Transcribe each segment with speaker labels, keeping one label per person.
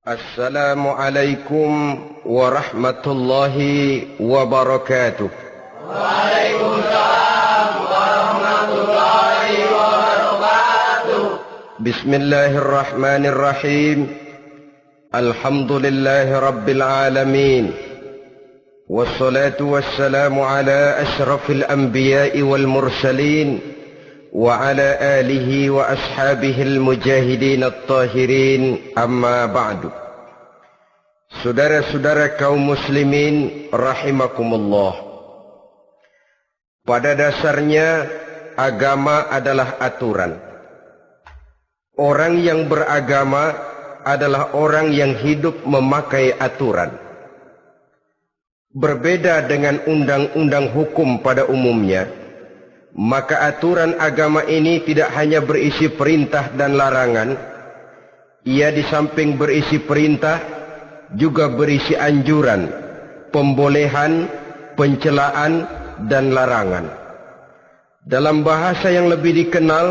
Speaker 1: Assalamualaikum warahmatullahi wabarakatuh.
Speaker 2: Waalaikumsalam warahmatullahi wabarakatuh.
Speaker 1: Bismillahirrahmanirrahim. Alhamdulillahi rabbil alamin. Wassalatu wassalamu ala ashrafil anbiya'i wal mursalin wa ala alihi wa ashabihil mujahidin at-tahirin, amma ba'du. Saudara-saudara kaum muslimin rahimakumullah. Pada dasarnya agama adalah aturan. Orang yang beragama adalah orang yang hidup memakai aturan. Berbeda dengan undang-undang hukum pada umumnya, maka aturan agama ini tidak hanya berisi perintah dan larangan. Ia di samping berisi perintah juga berisi anjuran, pembolehan, pencelaan, dan larangan. Dalam bahasa yang lebih dikenal,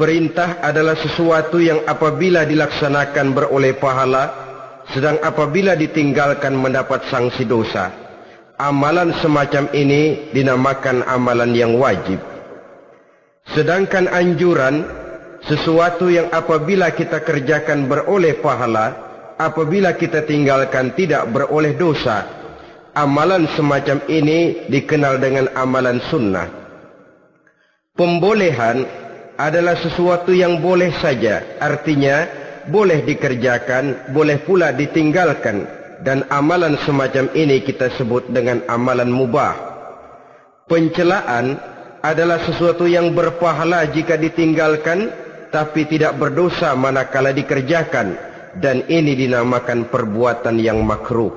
Speaker 1: perintah adalah sesuatu yang apabila dilaksanakan beroleh pahala, sedang apabila ditinggalkan mendapat sanksi dosa. Amalan semacam ini dinamakan amalan yang wajib. Sedangkan anjuran, sesuatu yang apabila kita kerjakan beroleh pahala, apabila kita tinggalkan tidak beroleh dosa. Amalan semacam ini dikenal dengan amalan sunnah. Pembolehan adalah sesuatu yang boleh saja, artinya boleh dikerjakan, boleh pula ditinggalkan. Dan amalan semacam ini kita sebut dengan amalan mubah. Pencelaan adalah sesuatu yang berpahala jika ditinggalkan, tapi tidak berdosa manakala dikerjakan, dan ini dinamakan perbuatan yang makruh.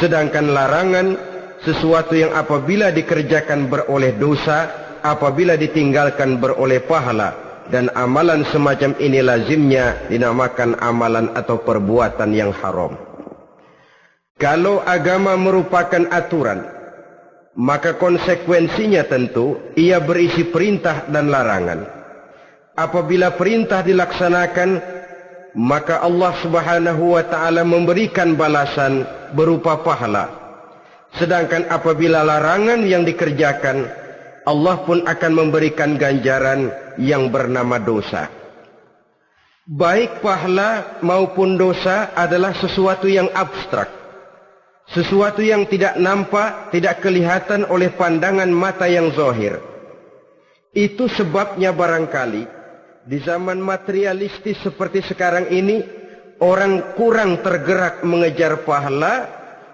Speaker 1: Sedangkan larangan, sesuatu yang apabila dikerjakan beroleh dosa, apabila ditinggalkan beroleh pahala, dan amalan semacam ini lazimnya dinamakan amalan atau perbuatan yang haram. Kalau agama merupakan aturan, maka konsekuensinya tentu ia berisi perintah dan larangan. Apabila perintah dilaksanakan, maka Allah Subhanahu wa ta'ala memberikan balasan berupa pahala. Sedangkan apabila larangan yang dikerjakan, Allah pun akan memberikan ganjaran yang bernama dosa. Baik pahala maupun dosa adalah sesuatu yang abstrak, sesuatu yang tidak nampak, tidak kelihatan oleh pandangan mata yang zahir. Itu sebabnya barangkali di zaman materialistis seperti sekarang ini, orang kurang tergerak mengejar pahala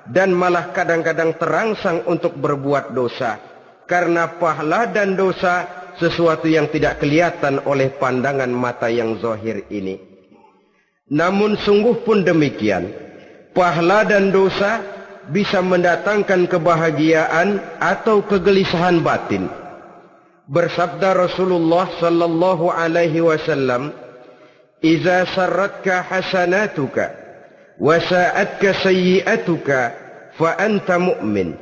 Speaker 1: dan malah kadang-kadang terangsang untuk berbuat dosa. Karena pahala dan dosa sesuatu yang tidak kelihatan oleh pandangan mata yang zahir ini. Namun sungguh pun demikian, pahala dan dosa bisa mendatangkan kebahagiaan atau kegelisahan batin. Bersabda Rasulullah sallallahu alaihi wasallam, "Idza sarratka hasanatuka wa sa'atka sayyi'atuka fa anta mu'min."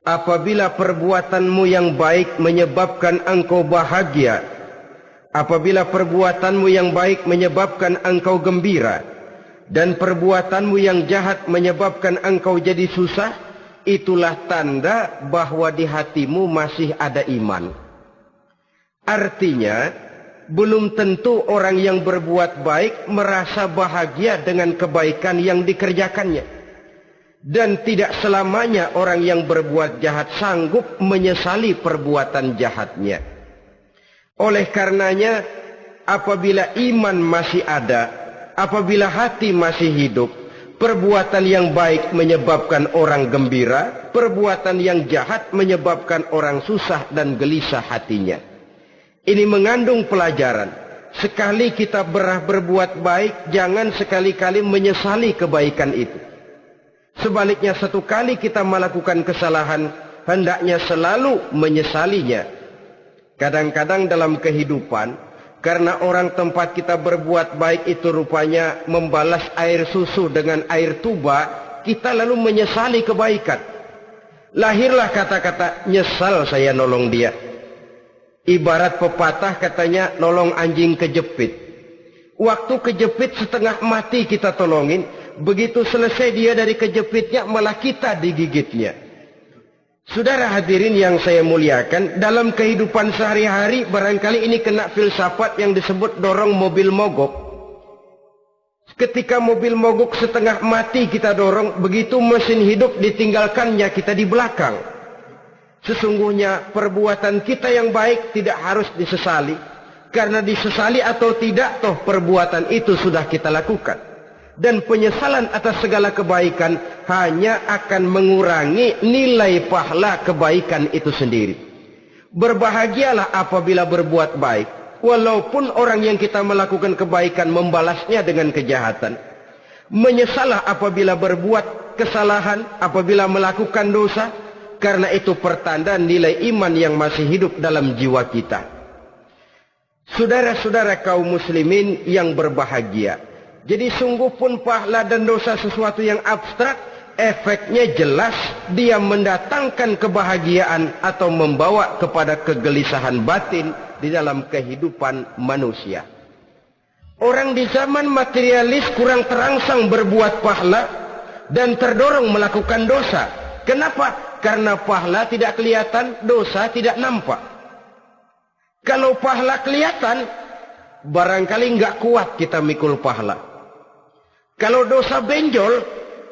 Speaker 1: Apabila perbuatanmu yang baik menyebabkan engkau bahagia, apabila perbuatanmu yang baik menyebabkan engkau gembira, dan perbuatanmu yang jahat menyebabkan engkau jadi susah, itulah tanda bahwa di hatimu masih ada iman. Artinya, belum tentu orang yang berbuat baik merasa bahagia dengan kebaikan yang dikerjakannya. Dan tidak selamanya orang yang berbuat jahat sanggup menyesali perbuatan jahatnya. Oleh karenanya, apabila iman masih ada, apabila hati masih hidup, perbuatan yang baik menyebabkan orang gembira, perbuatan yang jahat menyebabkan orang susah dan gelisah hatinya. Ini mengandung pelajaran. Sekali kita berbuat baik, jangan sekali-kali menyesali kebaikan itu. Sebaliknya, satu kali kita melakukan kesalahan, hendaknya selalu menyesalinya. Kadang-kadang dalam kehidupan, karena orang tempat kita berbuat baik itu rupanya membalas air susu dengan air tuba, kita lalu menyesali kebaikan. Lahirlah kata-kata, nyesal saya nolong dia. Ibarat pepatah katanya, nolong anjing kejepit. Waktu kejepit setengah mati kita tolongin. Begitu selesai dia dari kejepitnya, malah kita digigitnya. Saudara hadirin yang saya muliakan, dalam kehidupan sehari-hari barangkali ini kena filsafat yang disebut dorong mobil mogok. Ketika mobil mogok setengah mati kita dorong, begitu mesin hidup ditinggalkannya kita di belakang. Sesungguhnya perbuatan kita yang baik tidak harus disesali. Karena disesali atau tidak, toh perbuatan itu sudah kita lakukan. Dan penyesalan atas segala kebaikan hanya akan mengurangi nilai pahala kebaikan itu sendiri. Berbahagialah apabila berbuat baik. Walaupun orang yang kita melakukan kebaikan membalasnya dengan kejahatan. Menyesalah apabila berbuat kesalahan, apabila melakukan dosa. Karena itu pertanda nilai iman yang masih hidup dalam jiwa kita. Saudara-saudara kaum muslimin yang berbahagia. Jadi sungguh pun pahala dan dosa sesuatu yang abstrak. Efeknya jelas, dia mendatangkan kebahagiaan atau membawa kepada kegelisahan batin di dalam kehidupan manusia. Orang di zaman materialis kurang terangsang berbuat pahala dan terdorong melakukan dosa. Kenapa? Karena pahala tidak kelihatan, dosa tidak nampak. Kalau pahala kelihatan, barangkali nggak kuat kita mikul pahala. Kalau dosa benjol,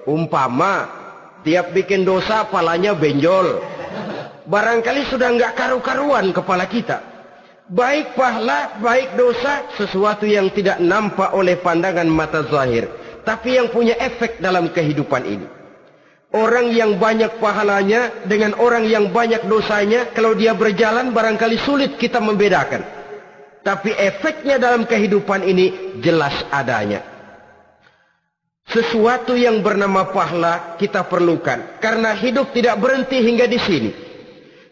Speaker 1: umpama tiap bikin dosa palanya benjol, barangkali sudah nggak karu-karuan kepala kita. Baik pahala, baik dosa, sesuatu yang tidak nampak oleh pandangan mata zahir, tapi yang punya efek dalam kehidupan ini. Orang yang banyak pahalanya dengan orang yang banyak dosanya, kalau dia berjalan barangkali sulit kita membedakan. Tapi efeknya dalam kehidupan ini jelas adanya. Sesuatu yang bernama pahala kita perlukan, karena hidup tidak berhenti hingga di sini.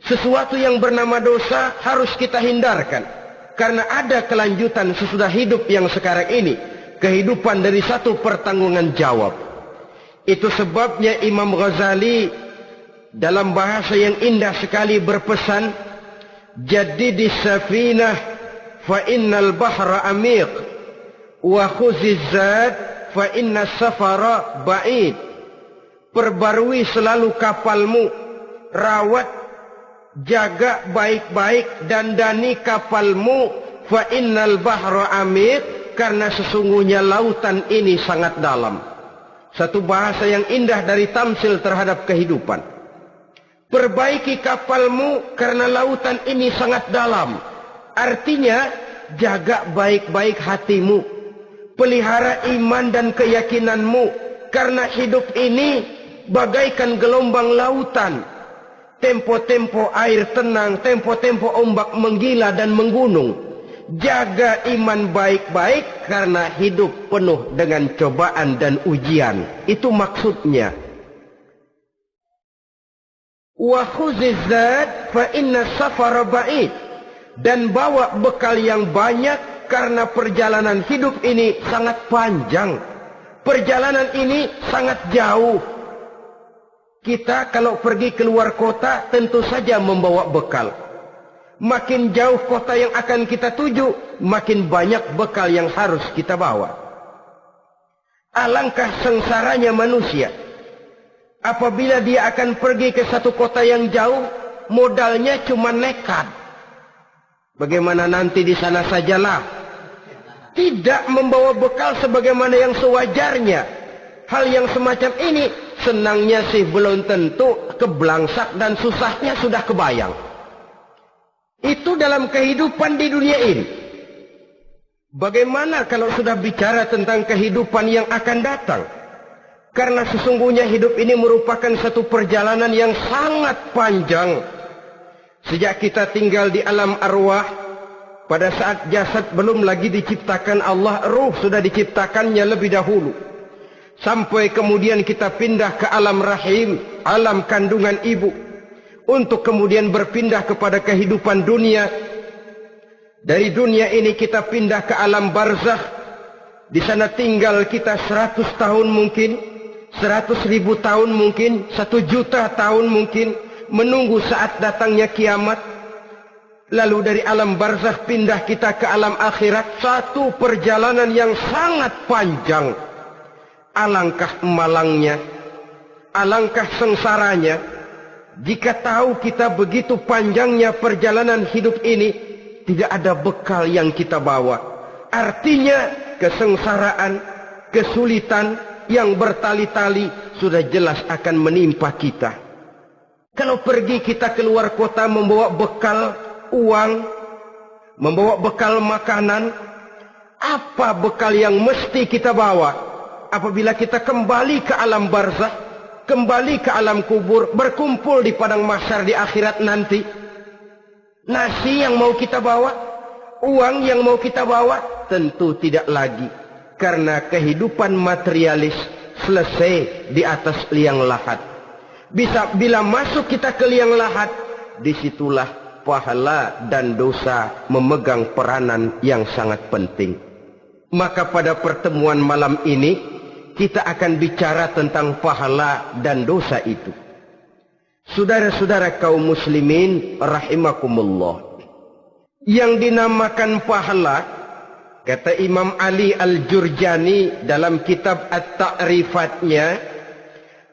Speaker 1: Sesuatu yang bernama dosa harus kita hindarkan, karena ada kelanjutan sesudah hidup yang sekarang ini. Kehidupan dari satu pertanggungan jawab. Itu sebabnya Imam Ghazali dalam bahasa yang indah sekali berpesan, "Jaddidis safinah fa innal bahra amiq wa khuziz zad fa inna safara ba'id." Perbarui selalu kapalmu, rawat, jaga baik-baik, dandani kapalmu, fa innal bahra amiq, karena sesungguhnya lautan ini sangat dalam. Satu bahasa yang indah dari tamsil terhadap kehidupan. Perbaiki kapalmu karena lautan ini sangat dalam. Artinya, jaga baik-baik hatimu. Pelihara iman dan keyakinanmu. Karena hidup ini bagaikan gelombang lautan. Tempo-tempo air tenang, tempo-tempo ombak menggila dan menggunung. Jaga iman baik-baik karena hidup penuh dengan cobaan dan ujian. Itu maksudnya. Wa khuziz zad fa inna safara ba'id. Dan bawa bekal yang banyak karena perjalanan hidup ini sangat panjang. Perjalanan ini sangat jauh. Kita kalau pergi keluar kota tentu saja membawa bekal. Makin jauh kota yang akan kita tuju, makin banyak bekal yang harus kita bawa. Alangkah sengsaranya manusia apabila dia akan pergi ke satu kota yang jauh, modalnya cuma nekat. Bagaimana nanti di sana sajalah. Tidak membawa bekal sebagaimana yang sewajarnya. Hal yang semacam ini senangnya sih belum tentu, keblangsak dan susahnya sudah kebayang. Itu dalam kehidupan di dunia ini. Bagaimana kalau sudah bicara tentang kehidupan yang akan datang? Karena sesungguhnya hidup ini merupakan satu perjalanan yang sangat panjang. Sejak kita tinggal di alam arwah, pada saat jasad belum lagi diciptakan Allah, ruh sudah diciptakannya lebih dahulu. Sampai kemudian kita pindah ke alam rahim, alam kandungan ibu. Untuk kemudian berpindah kepada kehidupan dunia. Dari dunia ini kita pindah ke alam barzakh. Di sana tinggal kita 100 tahun mungkin, 100.000 tahun mungkin, 1 juta tahun mungkin, menunggu saat datangnya kiamat. Lalu dari alam barzakh pindah kita ke alam akhirat. Satu perjalanan yang sangat panjang. Alangkah malangnya, alangkah sengsaranya jika tahu kita begitu panjangnya perjalanan hidup ini, tidak ada bekal yang kita bawa. Artinya kesengsaraan, kesulitan yang bertali-tali sudah jelas akan menimpa kita. Kalau pergi kita keluar kota membawa bekal uang, membawa bekal makanan, apa bekal yang mesti kita bawa? Apabila kita kembali ke alam barzakh, kembali ke alam kubur, berkumpul di padang mahsyar di akhirat nanti, nasi yang mau kita bawa, uang yang mau kita bawa, tentu tidak lagi. Karena kehidupan materialis selesai di atas liang lahat. Bila masuk kita ke liang lahat, disitulah pahala dan dosa memegang peranan yang sangat penting. Maka pada pertemuan malam ini kita akan bicara tentang pahala dan dosa itu. Saudara-saudara kaum muslimin rahimakumullah, yang dinamakan pahala, kata Imam Ali Al-Jurjani dalam kitab At-Ta'rifatnya,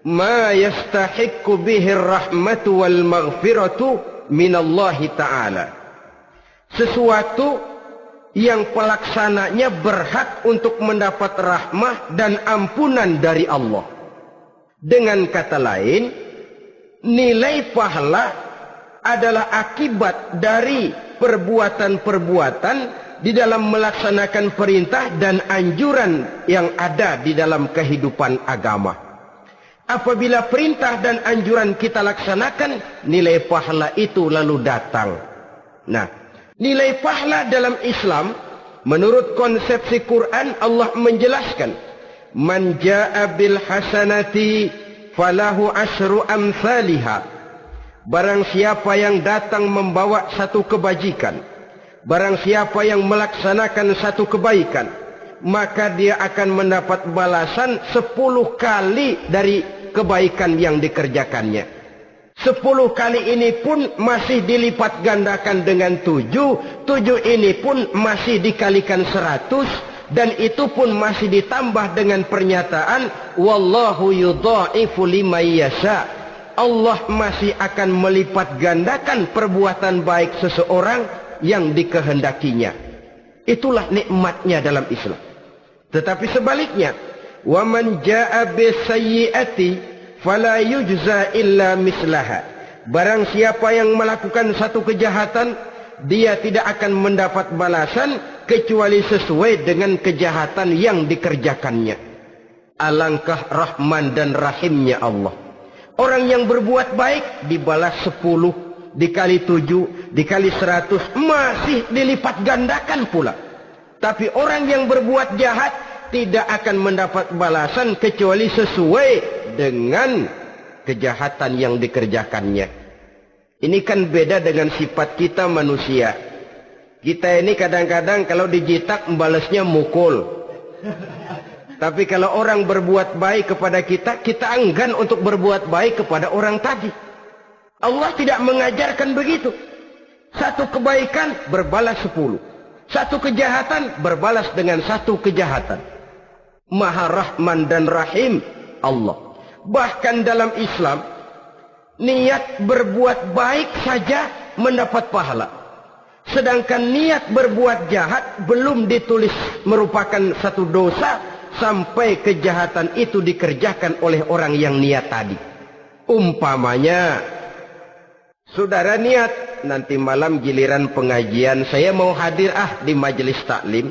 Speaker 1: ma yastahiqqu bihi ar-rahmatu wal maghfiratu minallahi ta'ala. Sesuatu yang pelaksananya berhak untuk mendapat rahmah dan ampunan dari Allah. Dengan kata lain, nilai pahala adalah akibat dari perbuatan-perbuatan di dalam melaksanakan perintah dan anjuran yang ada di dalam kehidupan agama. Apabila perintah dan anjuran kita laksanakan, nilai pahala itu lalu datang. Nah, nilai pahala dalam Islam menurut konsepsi Quran, Allah menjelaskan, man jaa bil hasanati falahu asyru amsalihha. Barang siapa yang datang membawa satu kebajikan, barang siapa yang melaksanakan satu kebaikan, maka dia akan mendapat balasan 10 kali dari kebaikan yang dikerjakannya. 10 kali ini pun masih dilipat gandakan dengan 7 ini pun masih dikalikan 100, dan itu pun masih ditambah dengan pernyataan wallahu yudha'ifu liman yasha. Allah masih akan melipat gandakan perbuatan baik seseorang yang dikehendakinya. Itulah nikmatnya dalam Islam. Tetapi sebaliknya, wa man jaa bisayyi'ati fala yujza illa mislaha. Barang siapa yang melakukan satu kejahatan, dia tidak akan mendapat balasan kecuali sesuai dengan kejahatan yang dikerjakannya. Alangkah rahman dan rahimnya Allah. Orang yang berbuat baik dibalas 10, dikali 7, dikali 100, masih dilipat gandakan pula. Tapi orang yang berbuat jahat tidak akan mendapat balasan kecuali sesuai dengan kejahatan yang dikerjakannya. Ini kan beda dengan sifat kita manusia. Kita ini kadang-kadang kalau dijitak membalasnya mukul. Tapi kalau orang berbuat baik kepada kita, kita enggan untuk berbuat baik kepada orang tadi. Allah tidak mengajarkan begitu. Satu kebaikan berbalas 10. Satu kejahatan berbalas dengan satu kejahatan. Maha Rahman dan Rahim Allah. Bahkan dalam Islam, niat berbuat baik saja mendapat pahala. Sedangkan niat berbuat jahat belum ditulis merupakan satu dosa sampai kejahatan itu dikerjakan oleh orang yang niat tadi. Umpamanya, saudara niat nanti malam giliran pengajian saya mau hadir di majelis taklim.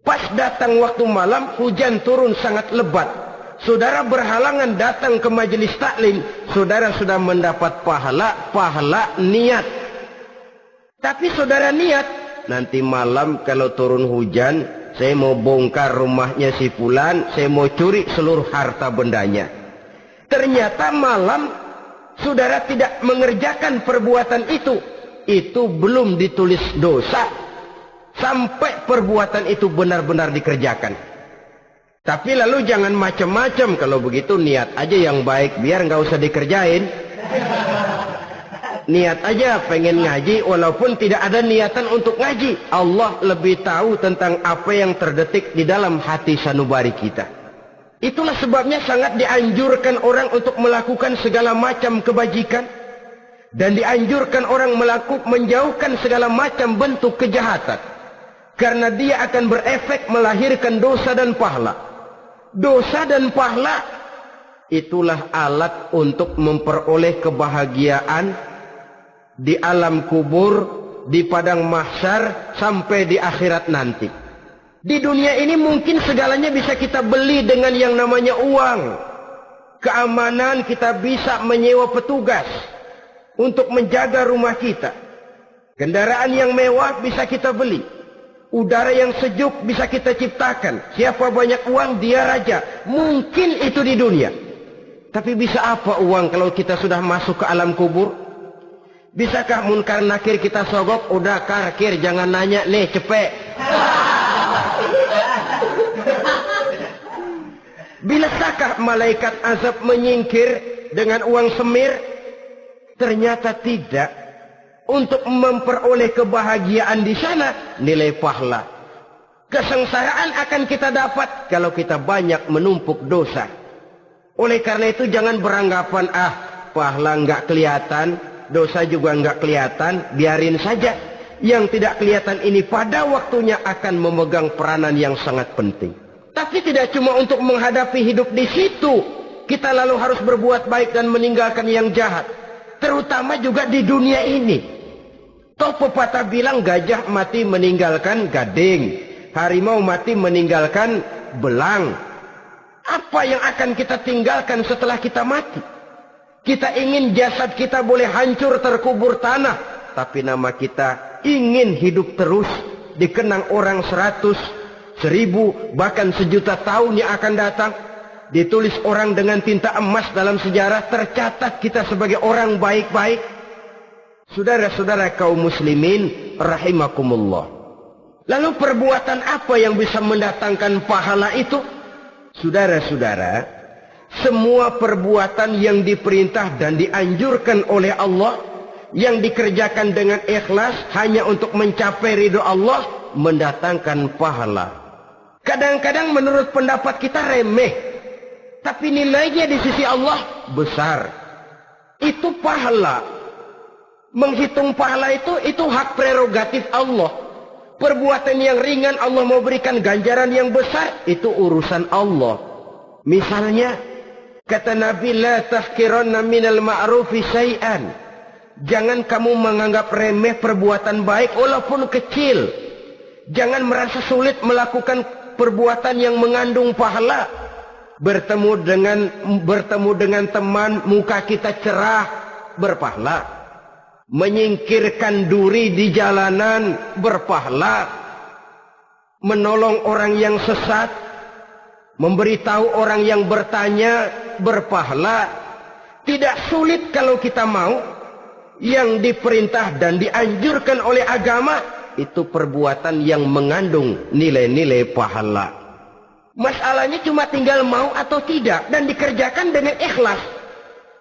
Speaker 1: Pas datang waktu malam hujan turun sangat lebat. Saudara berhalangan datang ke majelis taklim, saudara sudah mendapat pahala niat. Tapi saudara niat nanti malam kalau turun hujan, saya mau bongkar rumahnya si fulan, saya mau curi seluruh harta bendanya. Ternyata malam saudara tidak mengerjakan perbuatan itu belum ditulis dosa sampai perbuatan itu benar-benar dikerjakan. Tapi lalu jangan macam-macam, kalau begitu niat aja yang baik biar nggak usah dikerjain. Niat aja pengen ngaji walaupun tidak ada niatan untuk ngaji. Allah lebih tahu tentang apa yang terdetik di dalam hati sanubari kita. Itulah sebabnya sangat dianjurkan orang untuk melakukan segala macam kebajikan. Dan dianjurkan orang menjauhkan segala macam bentuk kejahatan. Karena dia akan berefek melahirkan dosa dan pahala. Dosa dan pahala itulah alat untuk memperoleh kebahagiaan di alam kubur, di padang mahsyar, sampai di akhirat nanti. Di dunia ini mungkin segalanya bisa kita beli dengan yang namanya uang. Keamanan kita bisa menyewa petugas untuk menjaga rumah kita. Kendaraan yang mewah bisa kita beli. Udara yang sejuk bisa kita ciptakan. Siapa banyak uang, dia raja. Mungkin itu di dunia. Tapi bisa apa uang kalau kita sudah masuk ke alam kubur? Bisakah munkar nakir kita sogok? Udah karkir, jangan nanya nih, cepet. Bisakah malaikat azab menyingkir dengan uang semir? Ternyata tidak. Untuk memperoleh kebahagiaan di sana, nilai pahala. Kesengsaraan akan kita dapat kalau kita banyak menumpuk dosa. Oleh karena itu jangan beranggapan, pahala nggak kelihatan, dosa juga nggak kelihatan, biarin saja. Yang tidak kelihatan ini pada waktunya akan memegang peranan yang sangat penting. Tapi tidak cuma untuk menghadapi hidup di situ, kita lalu harus berbuat baik dan meninggalkan yang jahat. Terutama juga di dunia ini. Toh pepatah bilang gajah mati meninggalkan gading, harimau mati meninggalkan belang. Apa yang akan kita tinggalkan setelah kita mati? Kita ingin jasad kita boleh hancur terkubur tanah, tapi nama kita ingin hidup terus, dikenang orang 100, 1000, bahkan 1.000.000 tahun yang akan datang. Ditulis orang dengan tinta emas dalam sejarah, tercatat kita sebagai orang baik-baik. Saudara-saudara kaum muslimin rahimakumullah. Lalu perbuatan apa yang bisa mendatangkan pahala itu? Saudara-saudara, semua perbuatan yang diperintah dan dianjurkan oleh Allah, yang dikerjakan dengan ikhlas hanya untuk mencapai ridho Allah, mendatangkan pahala. Kadang-kadang menurut pendapat kita remeh, tapi nilainya di sisi Allah besar. Itu pahala. Menghitung pahala itu hak prerogatif Allah. Perbuatan yang ringan Allah mau berikan ganjaran yang besar, itu urusan Allah. Misalnya kata Nabi, la tahqiranna minal ma'rufi syai'an. Jangan kamu menganggap remeh perbuatan baik walaupun kecil. Jangan merasa sulit melakukan perbuatan yang mengandung pahala. Bertemu dengan teman, muka kita cerah, berpahala. Menyingkirkan duri di jalanan, berpahala. Menolong orang yang sesat, memberitahu orang yang bertanya, berpahala. Tidak sulit kalau kita mau. Yang diperintah dan dianjurkan oleh agama, itu perbuatan yang mengandung nilai-nilai pahala. Masalahnya cuma tinggal mau atau tidak, dan dikerjakan dengan ikhlas.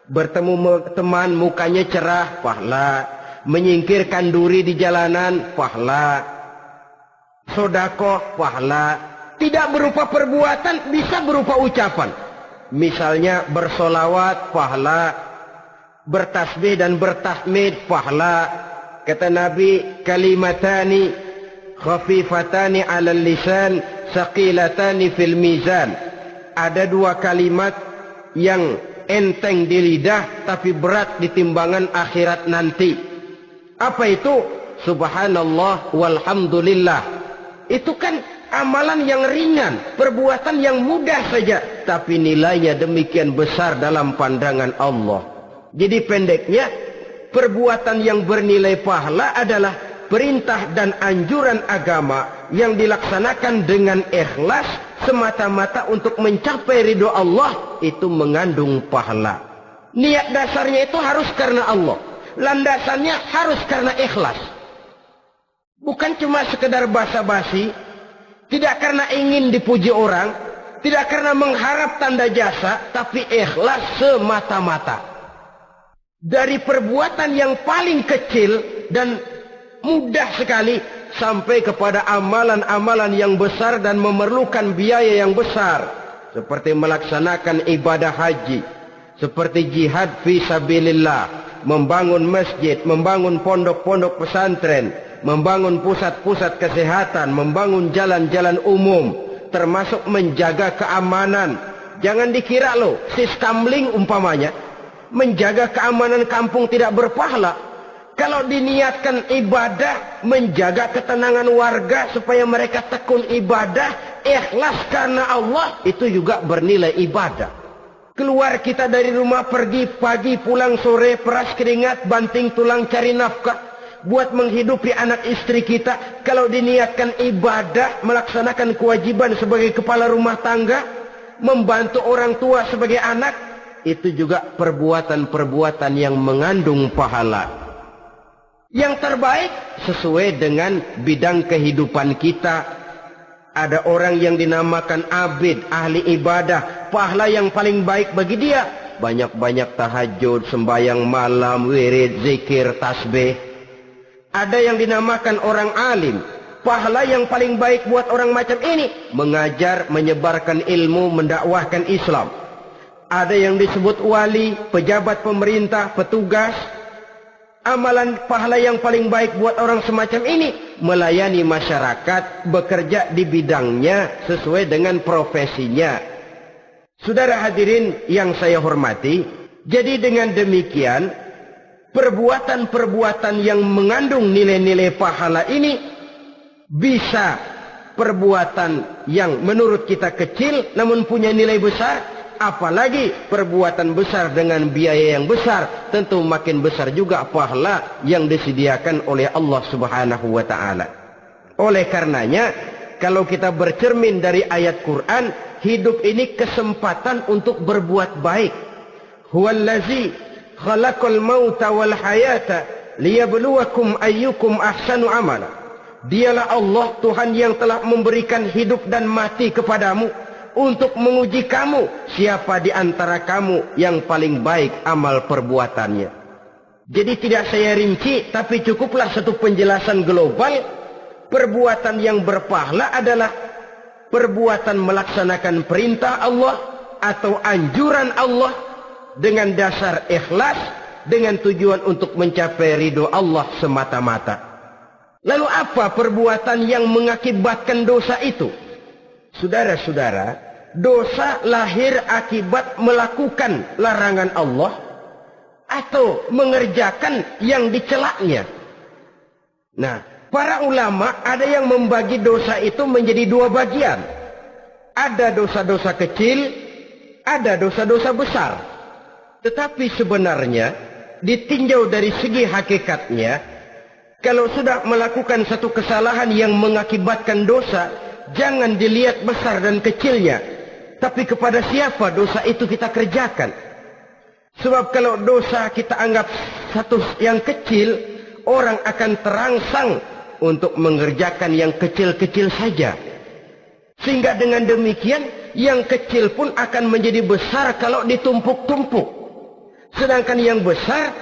Speaker 1: Bertemu teman, mukanya cerah, pahala. Menyingkirkan duri di jalanan, pahala. Sedekah, pahala. Tidak berupa perbuatan, bisa berupa ucapan. Misalnya bersolawat, pahala. Bertasbih dan bertahmid, pahala. Kata Nabi, kalimatani khafifatani 'alal lisan, saqilatani fil mizan. Ada dua kalimat yang enteng di lidah tapi berat di timbangan akhirat nanti. Apa itu? Subhanallah walhamdulillah. Itu kan amalan yang ringan, perbuatan yang mudah saja, tapi nilainya demikian besar dalam pandangan Allah. Jadi pendeknya, perbuatan yang bernilai pahala adalah perintah dan anjuran agama yang dilaksanakan dengan ikhlas semata-mata untuk mencapai ridho Allah, itu mengandung pahala. Niat dasarnya itu harus karena Allah, landasannya harus karena ikhlas. Bukan cuma sekedar basa-basi, tidak karena ingin dipuji orang, tidak karena mengharap tanda jasa, tapi ikhlas semata-mata. Dari perbuatan yang paling kecil dan mudah sekali sampai kepada amalan-amalan yang besar dan memerlukan biaya yang besar, seperti melaksanakan ibadah haji, seperti jihad fi sabilillah, membangun masjid, membangun pondok-pondok pesantren, membangun pusat-pusat kesehatan, membangun jalan-jalan umum, termasuk menjaga keamanan. Jangan dikira loh, sistamling umpamanya, menjaga keamanan kampung tidak berpahala. Kalau diniatkan ibadah, menjaga ketenangan warga supaya mereka tekun ibadah, ikhlas karena Allah, itu juga bernilai ibadah. Keluar kita dari rumah, pergi pagi, pulang sore, peras keringat, banting tulang cari nafkah buat menghidupi anak istri kita. Kalau diniatkan ibadah, melaksanakan kewajiban sebagai kepala rumah tangga, membantu orang tua sebagai anak, itu juga perbuatan-perbuatan yang mengandung pahala. Yang terbaik sesuai dengan bidang kehidupan kita. Ada orang yang dinamakan abid, ahli ibadah, pahala yang paling baik bagi dia banyak-banyak tahajud, sembahyang malam, wirid, zikir, tasbih. Ada yang dinamakan orang alim, pahala yang paling baik buat orang macam ini mengajar, menyebarkan ilmu, mendakwahkan Islam. Ada yang disebut wali, pejabat pemerintah, petugas. Amalan pahala yang paling baik buat orang semacam ini melayani masyarakat, bekerja di bidangnya sesuai dengan profesinya. Saudara hadirin yang saya hormati, jadi dengan demikian perbuatan-perbuatan yang mengandung nilai-nilai pahala ini bisa perbuatan yang menurut kita kecil namun punya nilai besar. Apalagi perbuatan besar dengan biaya yang besar, tentu makin besar juga pahala yang disediakan oleh Allah Subhanahu wa ta'ala. Oleh karenanya, kalau kita bercermin dari ayat Quran, hidup ini kesempatan untuk berbuat baik. Huwallazi khalaqal mauta wal hayata liyabluwakum ayyukum ahsanu amala. Dialah Allah, Tuhan yang telah memberikan hidup dan mati kepadamu untuk menguji kamu, siapa di antara kamu yang paling baik amal perbuatannya. Jadi tidak saya rinci, tapi cukuplah satu penjelasan global. Perbuatan yang berpahala adalah perbuatan melaksanakan perintah Allah atau anjuran Allah dengan dasar ikhlas, dengan tujuan untuk mencapai ridho Allah semata-mata. Lalu apa perbuatan yang mengakibatkan dosa itu? Saudara-saudara, dosa lahir akibat melakukan larangan Allah atau mengerjakan yang dicelaknya. Nah, para ulama ada yang membagi dosa itu menjadi dua bagian. Ada dosa-dosa kecil, ada dosa-dosa besar. Tetapi sebenarnya ditinjau dari segi hakikatnya, kalau sudah melakukan satu kesalahan yang mengakibatkan dosa, jangan dilihat besar dan kecilnya, tapi kepada siapa dosa itu kita kerjakan. Sebab kalau dosa kita anggap satu yang kecil, orang akan terangsang untuk mengerjakan yang kecil-kecil saja. Sehingga dengan demikian, yang kecil pun akan menjadi besar kalau ditumpuk-tumpuk. Sedangkan yang besar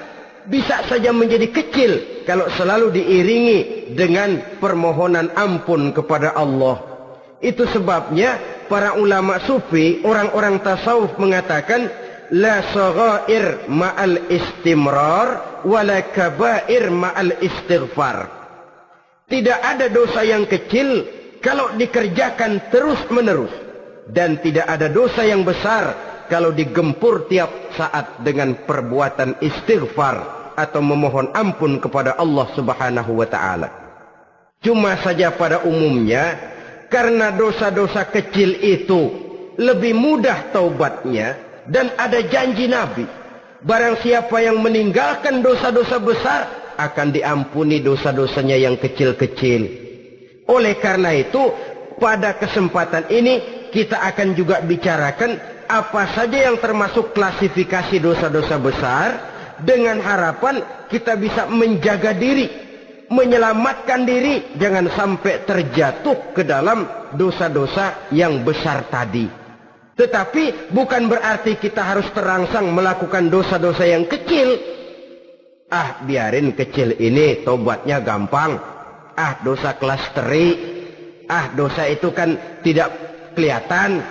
Speaker 1: bisa saja menjadi kecil kalau selalu diiringi dengan permohonan ampun kepada Allah. Itu sebabnya para ulama sufi, orang-orang tasawuf mengatakan la saghair ma'al istimrar wala kabair ma'al istighfar. Tidak ada dosa yang kecil kalau dikerjakan terus-menerus, dan tidak ada dosa yang besar kalau digempur tiap saat dengan perbuatan istighfar atau memohon ampun kepada Allah Subhanahu wa ta'ala. Cuma saja pada umumnya, karena dosa-dosa kecil itu lebih mudah taubatnya, dan ada janji Nabi, barang siapa yang meninggalkan dosa-dosa besar akan diampuni dosa-dosanya yang kecil-kecil. Oleh karena itu, pada kesempatan ini kita akan juga bicarakan apa saja yang termasuk klasifikasi dosa-dosa besar, dengan harapan kita bisa menjaga diri, menyelamatkan diri, jangan sampai terjatuh ke dalam dosa-dosa yang besar tadi. Tetapi bukan berarti kita harus terangsang melakukan dosa-dosa yang kecil. Ah, biarin kecil ini, tobatnya gampang. Ah, dosa kelas teri. Ah, dosa itu kan tidak kelihatan.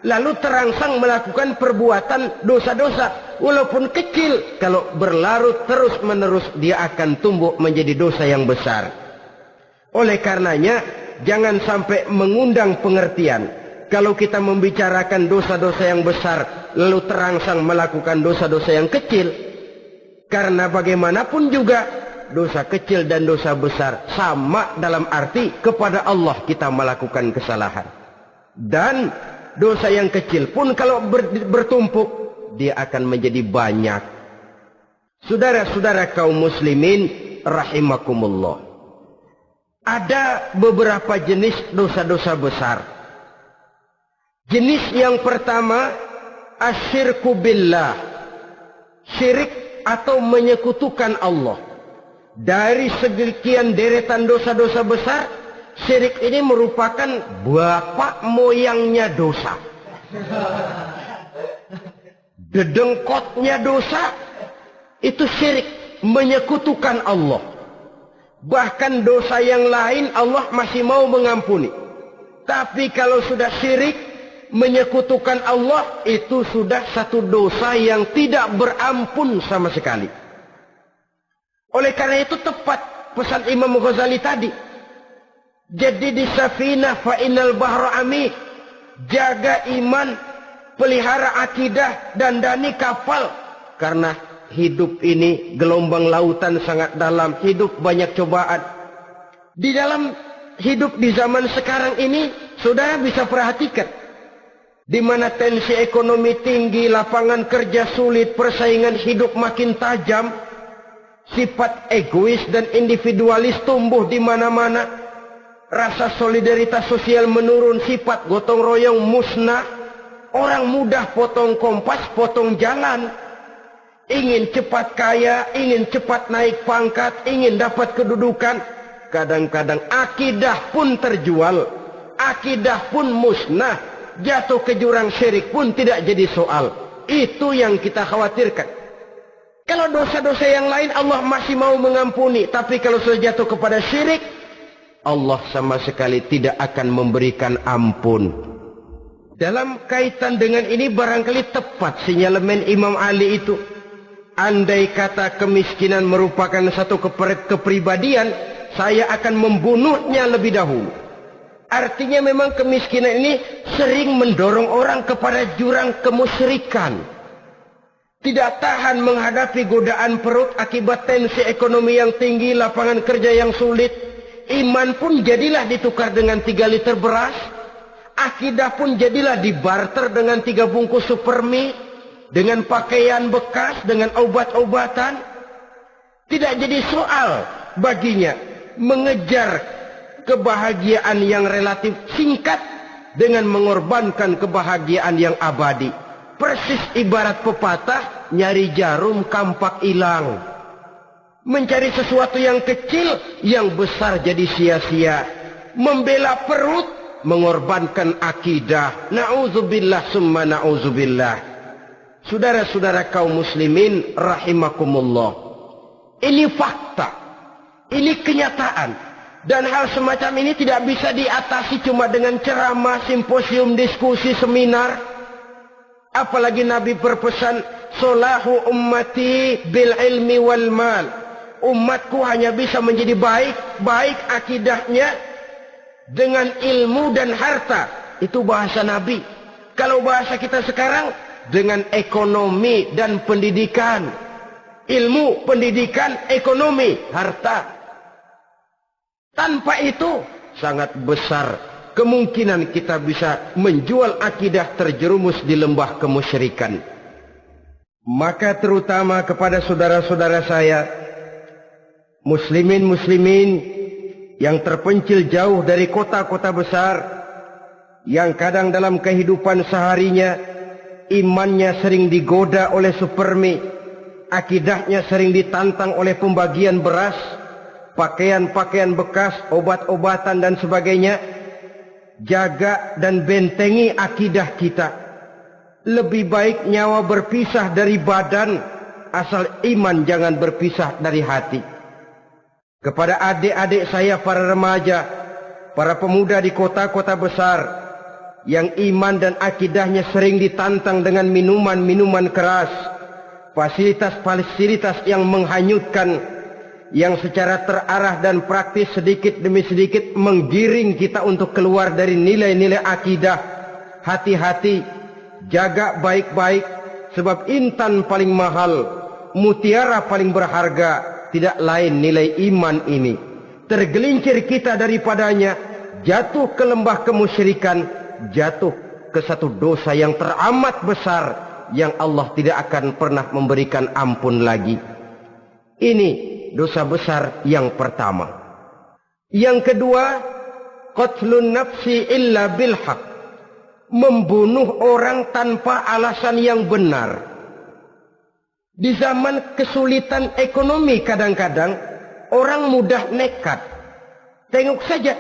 Speaker 1: Lalu terangsang melakukan perbuatan dosa-dosa walaupun kecil. Kalau berlarut terus-menerus, dia akan tumbuh menjadi dosa yang besar. Oleh karenanya, jangan sampai mengundang pengertian. Kalau kita membicarakan dosa-dosa yang besar, lalu terangsang melakukan dosa-dosa yang kecil. Karena bagaimanapun juga, dosa kecil dan dosa besar sama dalam arti kepada Allah kita melakukan kesalahan. Dan dosa yang kecil pun kalau bertumpuk, dia akan menjadi banyak. Saudara-saudara kaum muslimin rahimakumullah. Ada beberapa jenis dosa-dosa besar. Jenis yang pertama, asyirku billah. Syirik atau menyekutukan Allah. Dari sekian deretan dosa-dosa besar, syirik ini merupakan bapak moyangnya dosa. Dedengkotnya dosa, itu syirik, menyekutukan Allah. Bahkan dosa yang lain Allah masih mau mengampuni. Tapi kalau sudah syirik, menyekutukan Allah, itu sudah satu dosa yang tidak berampun sama sekali. Oleh karena itu tepat pesan Imam Ghazali tadi. Jadi di safinah fa innal bahra amik. Jaga iman, pelihara akidah, dandani kapal. Karena hidup ini gelombang lautan sangat dalam, hidup banyak cobaan. Di dalam hidup di zaman sekarang ini, saudara bisa perhatikan. Di mana tensi ekonomi tinggi, lapangan kerja sulit, persaingan hidup makin tajam, sifat egois dan individualis tumbuh di mana-mana, rasa solidaritas sosial menurun, sifat gotong royong musnah, orang mudah potong kompas, potong jalan, ingin cepat kaya, ingin cepat naik pangkat, ingin dapat kedudukan. Kadang-kadang akidah pun terjual, akidah pun musnah. Jatuh ke jurang syirik pun tidak jadi soal. Itu yang kita khawatirkan. Kalau dosa-dosa yang lain Allah masih mau mengampuni, tapi kalau sudah jatuh kepada syirik, Allah sama sekali tidak akan memberikan ampun. Dalam kaitan dengan ini barangkali tepat sinyalemen Imam Ali itu. Andai kata kemiskinan merupakan satu kepribadian, saya akan membunuhnya lebih dahulu. Artinya memang kemiskinan ini sering mendorong orang kepada jurang kemusyrikan. Tidak tahan menghadapi godaan perut akibat tensi ekonomi yang tinggi, lapangan kerja yang sulit. Iman pun jadilah ditukar dengan 3 liter beras. Akidah pun jadilah dibarter dengan 3 bungkus supermi, dengan pakaian bekas, dengan obat-obatan. Tidak jadi soal baginya mengejar kebahagiaan yang relatif singkat dengan mengorbankan kebahagiaan yang abadi. Persis ibarat pepatah, nyari jarum kampak hilang. Mencari sesuatu yang kecil, yang besar jadi sia-sia. Membela perut, mengorbankan akidah. Na'udzubillah summa na'udzubillah. Saudara-saudara kaum muslimin rahimakumullah. Ini fakta. Ini kenyataan. Dan hal semacam ini tidak bisa diatasi cuma dengan ceramah, simposium, diskusi, seminar. Apalagi Nabi berpesan, solahu ummati bil ilmi wal mal. Umatku hanya bisa menjadi baik akidahnya dengan ilmu dan harta. Itu bahasa Nabi. Kalau bahasa kita sekarang, dengan ekonomi dan pendidikan. Ilmu, pendidikan, ekonomi, harta. Tanpa itu sangat besar kemungkinan kita bisa menjual akidah terjerumus di lembah kemusyrikan. Maka terutama kepada saudara-saudara saya, muslimin yang terpencil jauh dari kota-kota besar, yang kadang dalam kehidupan seharinya imannya sering digoda oleh supermi, akidahnya sering ditantang oleh pembagian beras, pakaian-pakaian bekas, obat-obatan dan sebagainya. Jaga dan bentengi akidah kita. Lebih baik nyawa berpisah dari badan asal iman jangan berpisah dari hati. Kepada adik-adik saya para remaja, para pemuda di kota-kota besar yang iman dan akidahnya sering ditantang dengan minuman-minuman keras, fasilitas-fasilitas yang menghanyutkan, yang secara terarah dan praktis sedikit demi sedikit menggiring kita untuk keluar dari nilai-nilai akidah. Hati-hati, jaga baik-baik, sebab intan paling mahal, mutiara paling berharga, tidak lain nilai iman ini. Tergelincir kita daripadanya, jatuh ke lembah kemusyrikan, jatuh ke satu dosa yang teramat besar, yang Allah tidak akan pernah memberikan ampun lagi. Ini dosa besar yang pertama. Yang kedua, qatlun nafsi illa bil haq, membunuh orang tanpa alasan yang benar. Di zaman kesulitan ekonomi kadang-kadang orang mudah nekat. Tengok saja,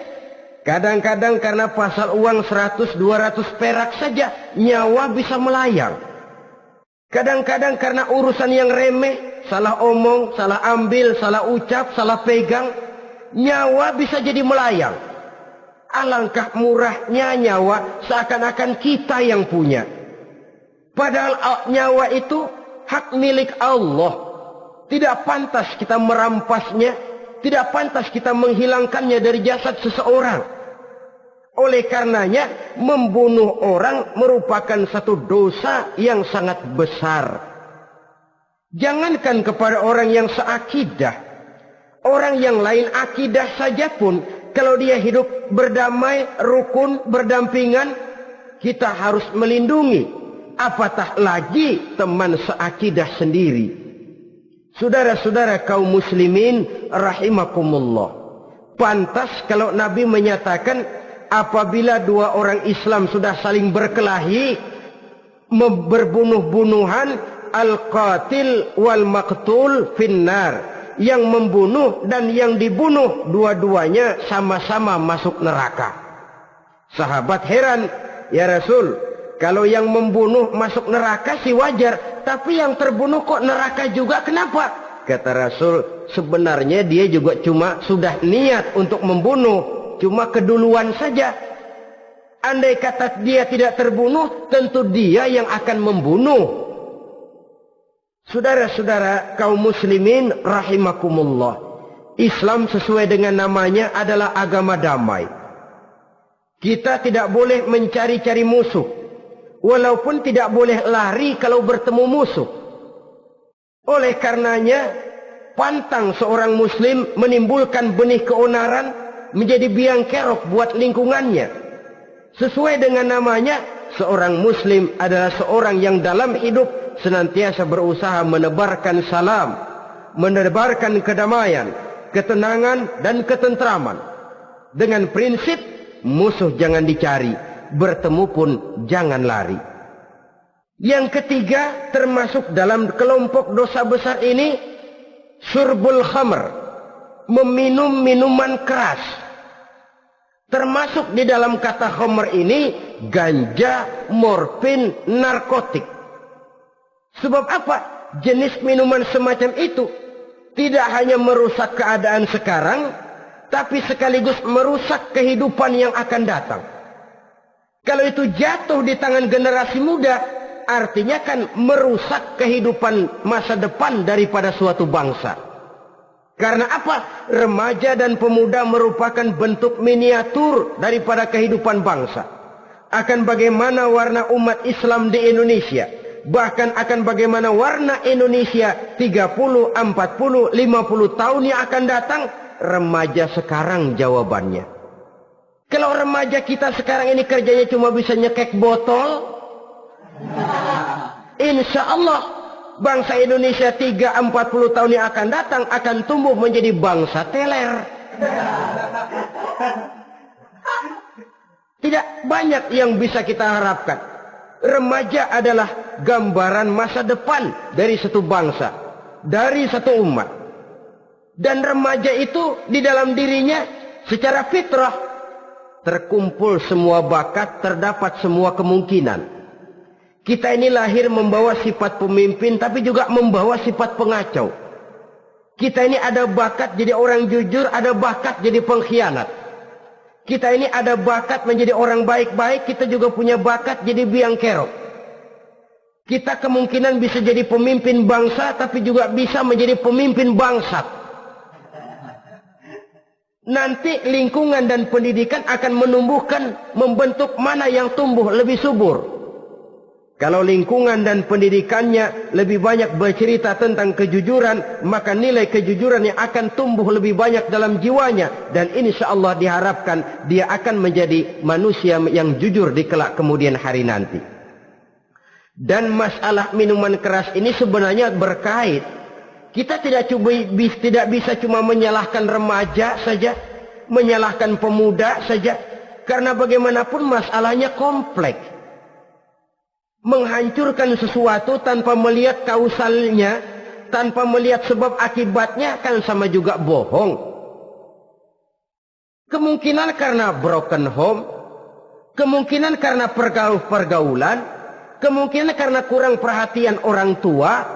Speaker 1: kadang-kadang karena pasal uang 100-200 perak saja nyawa bisa melayang. Kadang-kadang karena urusan yang remeh, salah omong, salah ambil, salah ucap, salah pegang, nyawa bisa jadi melayang. Alangkah murahnya nyawa, seakan-akan kita yang punya. Padahal nyawa itu hak milik Allah. Tidak pantas kita merampasnya, tidak pantas kita menghilangkannya dari jasad seseorang. Oleh karenanya, membunuh orang merupakan satu dosa yang sangat besar. Jangankan kepada orang yang seakidah, orang yang lain akidah saja pun, kalau dia hidup berdamai, rukun, berdampingan, kita harus melindungi. Apatah lagi teman seakidah sendiri. Saudara-saudara kaum muslimin rahimakumullah, pantas kalau Nabi menyatakan, apabila dua orang Islam sudah saling berkelahi, berbunuh-bunuhan, al-qatil wal maqtul finnar, yang membunuh dan yang dibunuh dua-duanya sama-sama masuk neraka. Sahabat heran, ya Rasul, kalau yang membunuh masuk neraka sih wajar, tapi yang terbunuh kok neraka juga, kenapa? Kata Rasul, sebenarnya dia juga cuma sudah niat untuk membunuh, cuma keduluan saja. Andai kata dia tidak terbunuh, tentu dia yang akan membunuh. Saudara-saudara kaum muslimin rahimakumullah, Islam sesuai dengan namanya adalah agama damai. Kita tidak boleh mencari-cari musuh, walaupun tidak boleh lari kalau bertemu musuh. Oleh karenanya, pantang seorang muslim menimbulkan benih keonaran menjadi biang kerok buat lingkungannya. Sesuai dengan namanya, seorang muslim adalah seorang yang dalam hidup senantiasa berusaha menebarkan salam, menebarkan kedamaian, ketenangan dan ketentraman. Dengan prinsip musuh jangan dicari, bertemu pun jangan lari. Yang ketiga, termasuk dalam kelompok dosa besar ini, syurbul khamr, meminum minuman keras. Termasuk di dalam kata khamr ini ganja, morfin, narkotik. Sebab apa? Jenis minuman semacam itu tidak hanya merusak keadaan sekarang, tapi sekaligus merusak kehidupan yang akan datang. Kalau itu jatuh di tangan generasi muda, artinya kan merusak kehidupan masa depan daripada suatu bangsa. Karena apa? Remaja dan pemuda merupakan bentuk miniatur daripada kehidupan bangsa. Akan bagaimana warna umat Islam di Indonesia, bahkan akan bagaimana warna Indonesia 30, 40, 50 tahun yang akan datang, remaja sekarang jawabannya. Kalau remaja kita sekarang ini kerjanya cuma bisa nyekek botol, insya Allah bangsa Indonesia 30-40 tahun yang akan datang akan tumbuh menjadi bangsa teler. Tidak banyak yang bisa kita harapkan. Remaja adalah gambaran masa depan dari satu bangsa, dari satu umat. Dan remaja itu di dalam dirinya secara fitrah terkumpul semua bakat, terdapat semua kemungkinan. Kita ini lahir membawa sifat pemimpin, tapi juga membawa sifat pengacau. Kita ini ada bakat jadi orang jujur, ada bakat jadi pengkhianat. Kita ini ada bakat menjadi orang baik-baik, kita juga punya bakat jadi biang kerok. Kita kemungkinan bisa jadi pemimpin bangsa, tapi juga bisa menjadi pemimpin bangsat. Nanti lingkungan dan pendidikan akan menumbuhkan, membentuk mana yang tumbuh lebih subur. Kalau lingkungan dan pendidikannya lebih banyak bercerita tentang kejujuran, maka nilai kejujuran yang akan tumbuh lebih banyak dalam jiwanya. Dan insyaallah diharapkan dia akan menjadi manusia yang jujur di kelak kemudian hari nanti. Dan masalah minuman keras ini sebenarnya berkait. Kita tidak bisa cuma menyalahkan remaja saja, menyalahkan pemuda saja. Karena bagaimanapun masalahnya kompleks. Menghancurkan sesuatu tanpa melihat kausalnya, tanpa melihat sebab akibatnya kan sama juga bohong. Kemungkinan karena broken home, kemungkinan karena pergaulan, kemungkinan karena kurang perhatian orang tua,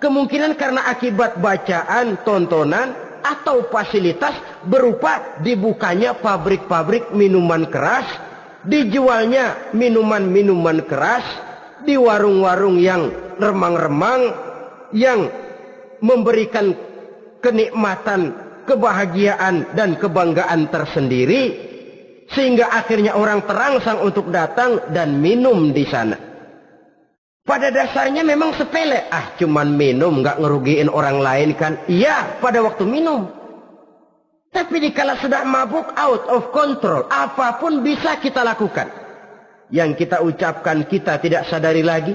Speaker 1: kemungkinan karena akibat bacaan, tontonan, atau fasilitas berupa dibukanya pabrik-pabrik minuman keras, dijualnya minuman-minuman keras di warung-warung yang remang-remang, yang memberikan kenikmatan, kebahagiaan dan kebanggaan tersendiri, sehingga akhirnya orang terangsang untuk datang dan minum di sana. Pada dasarnya memang sepele, cuman minum, nggak ngerugiin orang lain kan? Iya, pada waktu minum. Tapi dikala sudah mabuk, out of control, apapun bisa kita lakukan. Yang kita ucapkan kita tidak sadari lagi,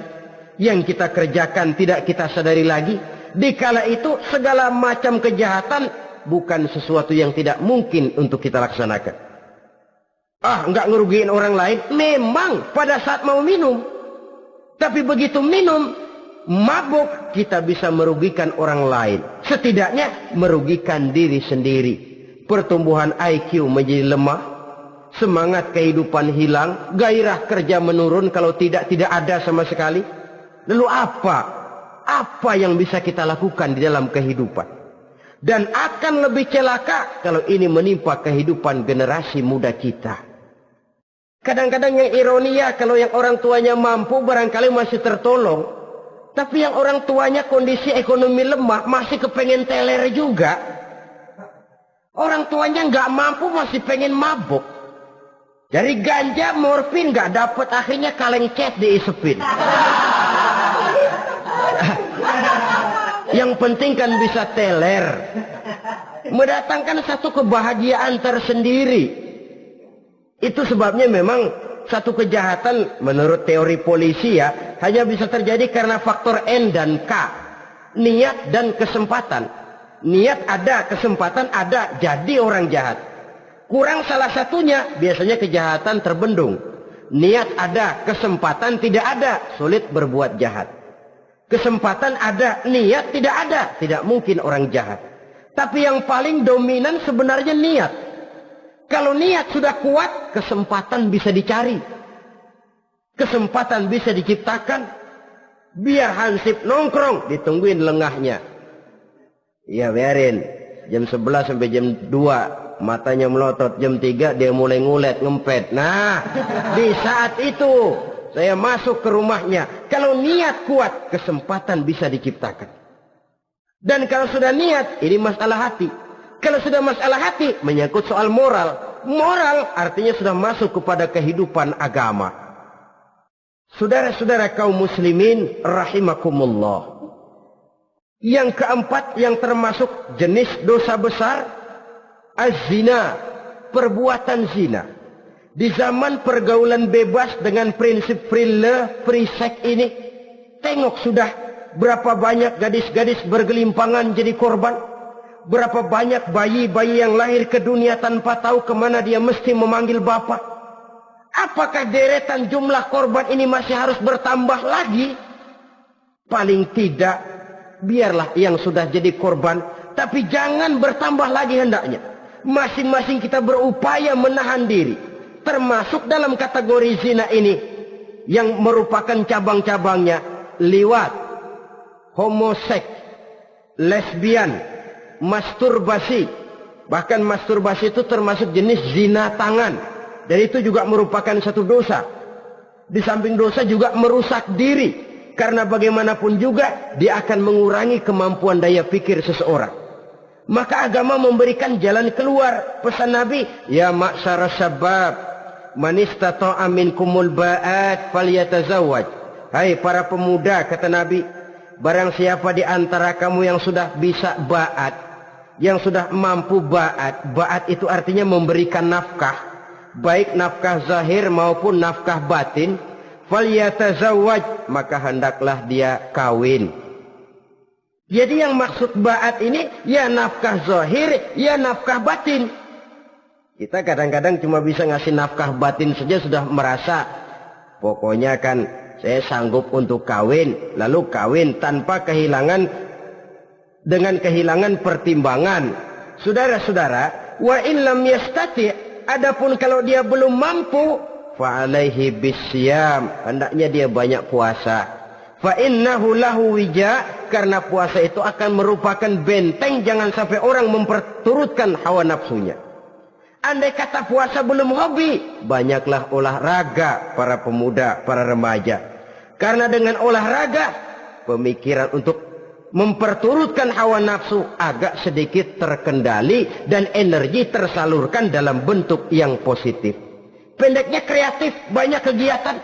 Speaker 1: yang kita kerjakan tidak kita sadari lagi. Dikala itu segala macam kejahatan bukan sesuatu yang tidak mungkin untuk kita laksanakan. Nggak ngerugiin orang lain, memang pada saat mau minum. Tapi begitu minum, mabuk, kita bisa merugikan orang lain. Setidaknya merugikan diri sendiri. Pertumbuhan IQ menjadi lemah, semangat kehidupan hilang, gairah kerja menurun, kalau tidak ada sama sekali. Lalu apa yang bisa kita lakukan di dalam kehidupan? Dan akan lebih celaka kalau ini menimpa kehidupan generasi muda kita. Kadang-kadang yang ironi ya, kalau yang orang tuanya mampu barangkali masih tertolong, tapi yang orang tuanya kondisi ekonomi lemah masih kepengen teler juga. Orang tuanya nggak mampu masih pengen mabuk. Dari ganja, morfin nggak dapat, akhirnya kaleng cat diisepin. Yang penting kan bisa teler, mendatangkan satu kebahagiaan tersendiri. Itu sebabnya memang satu kejahatan menurut teori polisi ya hanya bisa terjadi karena faktor N dan K, niat dan kesempatan. Niat ada, kesempatan ada, jadi orang jahat. Kurang salah satunya, biasanya kejahatan terbendung. Niat ada, kesempatan tidak ada, sulit berbuat jahat. Kesempatan ada, niat tidak ada, tidak mungkin orang jahat. Tapi yang paling dominan sebenarnya niat. Kalau niat sudah kuat, kesempatan bisa dicari. Kesempatan bisa diciptakan. Biar hansip nongkrong, ditungguin lengahnya. Ya biarin, jam 11 sampai jam 2, matanya melotot, jam 3 dia mulai ngulet, ngempet. Nah, di saat itu saya masuk ke rumahnya. Kalau niat kuat, kesempatan bisa diciptakan. Dan kalau sudah niat, ini masalah hati. Kalau sudah masalah hati, menyangkut soal moral. Moral artinya sudah masuk kepada kehidupan agama. Saudara-saudara kaum muslimin rahimakumullah. Yang keempat yang termasuk jenis dosa besar, az-zina, perbuatan zina. Di zaman pergaulan bebas dengan prinsip free love, free sex ini, tengok sudah berapa banyak gadis-gadis bergelimpangan jadi korban. Berapa banyak bayi-bayi yang lahir ke dunia tanpa tahu kemana dia mesti memanggil bapak. Apakah deretan jumlah korban ini masih harus bertambah lagi? Paling tidak, biarlah yang sudah jadi korban, tapi jangan bertambah lagi hendaknya. Masing-masing kita berupaya menahan diri. Termasuk dalam kategori zina ini, yang merupakan cabang-cabangnya liwat, homoseks, lesbian, masturbasi. Bahkan masturbasi itu termasuk jenis zina tangan. Dan itu juga merupakan satu dosa. Di samping dosa juga merusak diri. Karena bagaimanapun juga dia akan mengurangi kemampuan daya pikir seseorang. Maka agama memberikan jalan keluar. Pesan Nabi, ya ma'syara syabab, man istata'a minkumul ba'at falyatazawwaj. Hai para pemuda, kata Nabi, barang siapa di antara kamu yang sudah bisa ba'at, yang sudah mampu ba'at. Ba'at itu artinya memberikan nafkah, baik nafkah zahir maupun nafkah batin. Falyatazawwaj, maka hendaklah dia kawin. Jadi yang maksud ba'at ini ya nafkah zahir, ya nafkah batin. Kita kadang-kadang cuma bisa ngasih nafkah batin saja sudah merasa pokoknya kan saya sanggup untuk kawin, lalu kawin tanpa dengan kehilangan pertimbangan. Saudara-saudara, wa illam yastati, adapun kalau dia belum mampu, fa alaihi bisyam, hendaknya dia banyak puasa. Fa innahu lahu wija, karena puasa itu akan merupakan benteng jangan sampai orang memperturutkan hawa nafsunya. Andai kata puasa belum hobi, banyaklah olahraga para pemuda, para remaja. Karena dengan olahraga, pemikiran untuk memperturutkan hawa nafsu agak sedikit terkendali dan energi tersalurkan dalam bentuk yang positif. Pendeknya kreatif, banyak kegiatan.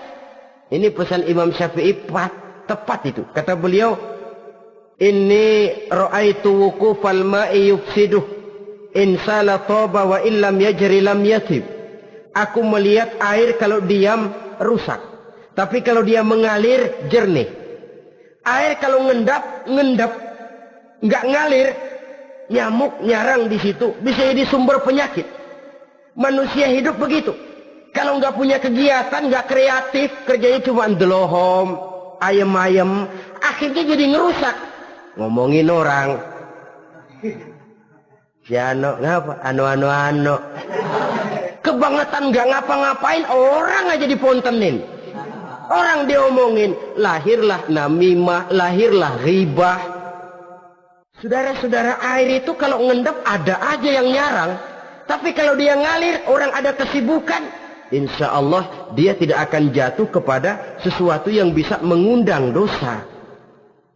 Speaker 1: Ini pesan Imam Syafi'i tepat itu. Kata beliau, inni ra'aitu wuqufal ma'i yufsiduh, insala toba wa illam yajri lam yatib. Aku melihat air kalau diam rusak, tapi kalau dia mengalir jernih. Air kalau ngendap, nggak ngalir, nyamuk nyarang di situ, bisa jadi sumber penyakit. Manusia hidup begitu. Kalau nggak punya kegiatan, nggak kreatif, kerjanya cuma delohom, ayem-ayem, akhirnya jadi ngerusak. Ngomongin orang, si Ano, ngapa? Ano. Kebangetan nggak ngapa-ngapain, orang aja dipontenin. Orang diomongin, lahirlah namimah, lahirlah ghibah. Saudara-saudara, air itu kalau ngendap ada aja yang nyarang. Tapi kalau dia ngalir, orang ada kesibukan, insya Allah dia tidak akan jatuh kepada sesuatu yang bisa mengundang dosa.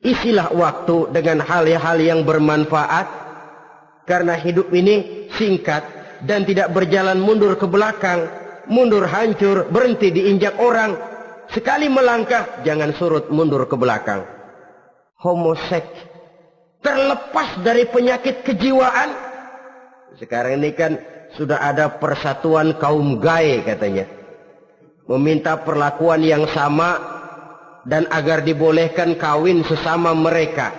Speaker 1: Isilah waktu dengan hal-hal yang bermanfaat. Karena hidup ini singkat dan tidak berjalan mundur ke belakang. Mundur hancur, berhenti diinjak orang. Sekali melangkah, jangan surut mundur ke belakang. Homoseks, terlepas dari penyakit kejiwaan. Sekarang ini kan sudah ada persatuan kaum gay katanya. Meminta perlakuan yang sama dan agar dibolehkan kawin sesama mereka.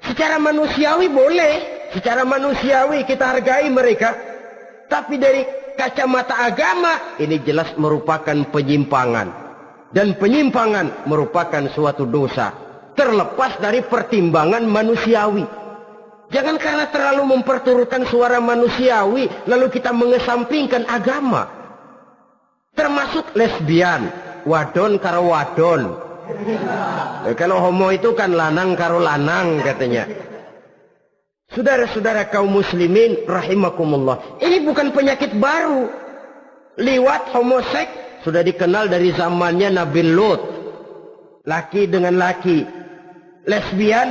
Speaker 1: Secara manusiawi boleh, secara manusiawi kita hargai mereka. Tapi dari kacamata agama, ini jelas merupakan penyimpangan. Dan penyimpangan merupakan suatu dosa, terlepas dari pertimbangan manusiawi. Jangan karena terlalu memperturutkan suara manusiawi, lalu kita mengesampingkan agama. Termasuk lesbian, wadon karo wadon. Kalau homo itu kan lanang karo lanang katanya. Saudara-saudara kaum muslimin rahimakumullah, ini bukan penyakit baru. Liwat, homoseks sudah dikenal dari zamannya Nabi Lut, laki dengan laki. Lesbian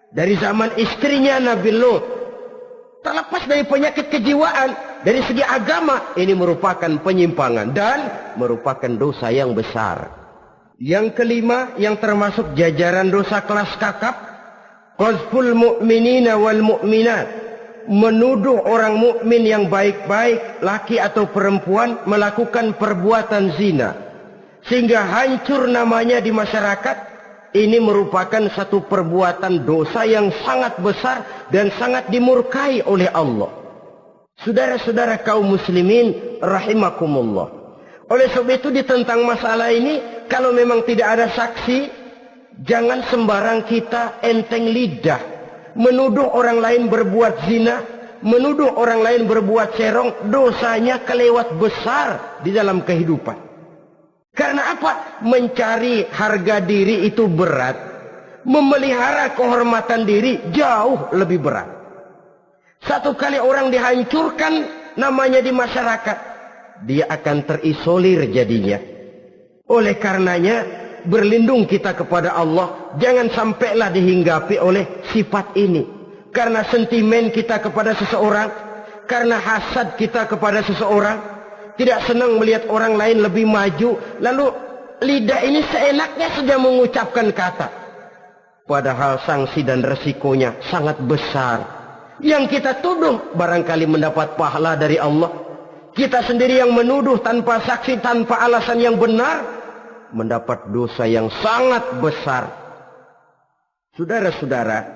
Speaker 1: dari zaman istrinya Nabi Lut. Terlepas dari penyakit kejiwaan, dari segi agama ini merupakan penyimpangan dan merupakan dosa yang besar. Yang kelima, yang termasuk jajaran dosa kelas kakap, qazful mu'minina wal mu'minat, menuduh orang mukmin yang baik-baik, laki atau perempuan, melakukan perbuatan zina sehingga hancur namanya di masyarakat. Ini merupakan satu perbuatan dosa yang sangat besar dan sangat dimurkai oleh Allah. Saudara-saudara kaum muslimin rahimakumullah, oleh sebab itu tentang masalah ini, kalau memang tidak ada saksi, jangan sembarang kita enteng lidah menuduh orang lain berbuat zina, menuduh orang lain berbuat serong. Dosanya kelewat besar di dalam kehidupan. Karena apa? Mencari harga diri itu berat. Memelihara kehormatan diri jauh lebih berat. Satu kali orang dihancurkan namanya di masyarakat, dia akan terisolir jadinya. Oleh karenanya, berlindung kita kepada Allah, jangan sampailah dihinggapi oleh sifat ini. Karena sentimen kita kepada seseorang, karena hasad kita kepada seseorang, tidak senang melihat orang lain lebih maju, lalu lidah ini seenaknya saja mengucapkan kata. Padahal sanksi dan resikonya sangat besar. Yang kita tuduh barangkali mendapat pahala dari Allah. Kita sendiri yang menuduh tanpa saksi, tanpa alasan yang benar, mendapat dosa yang sangat besar. Saudara-saudara,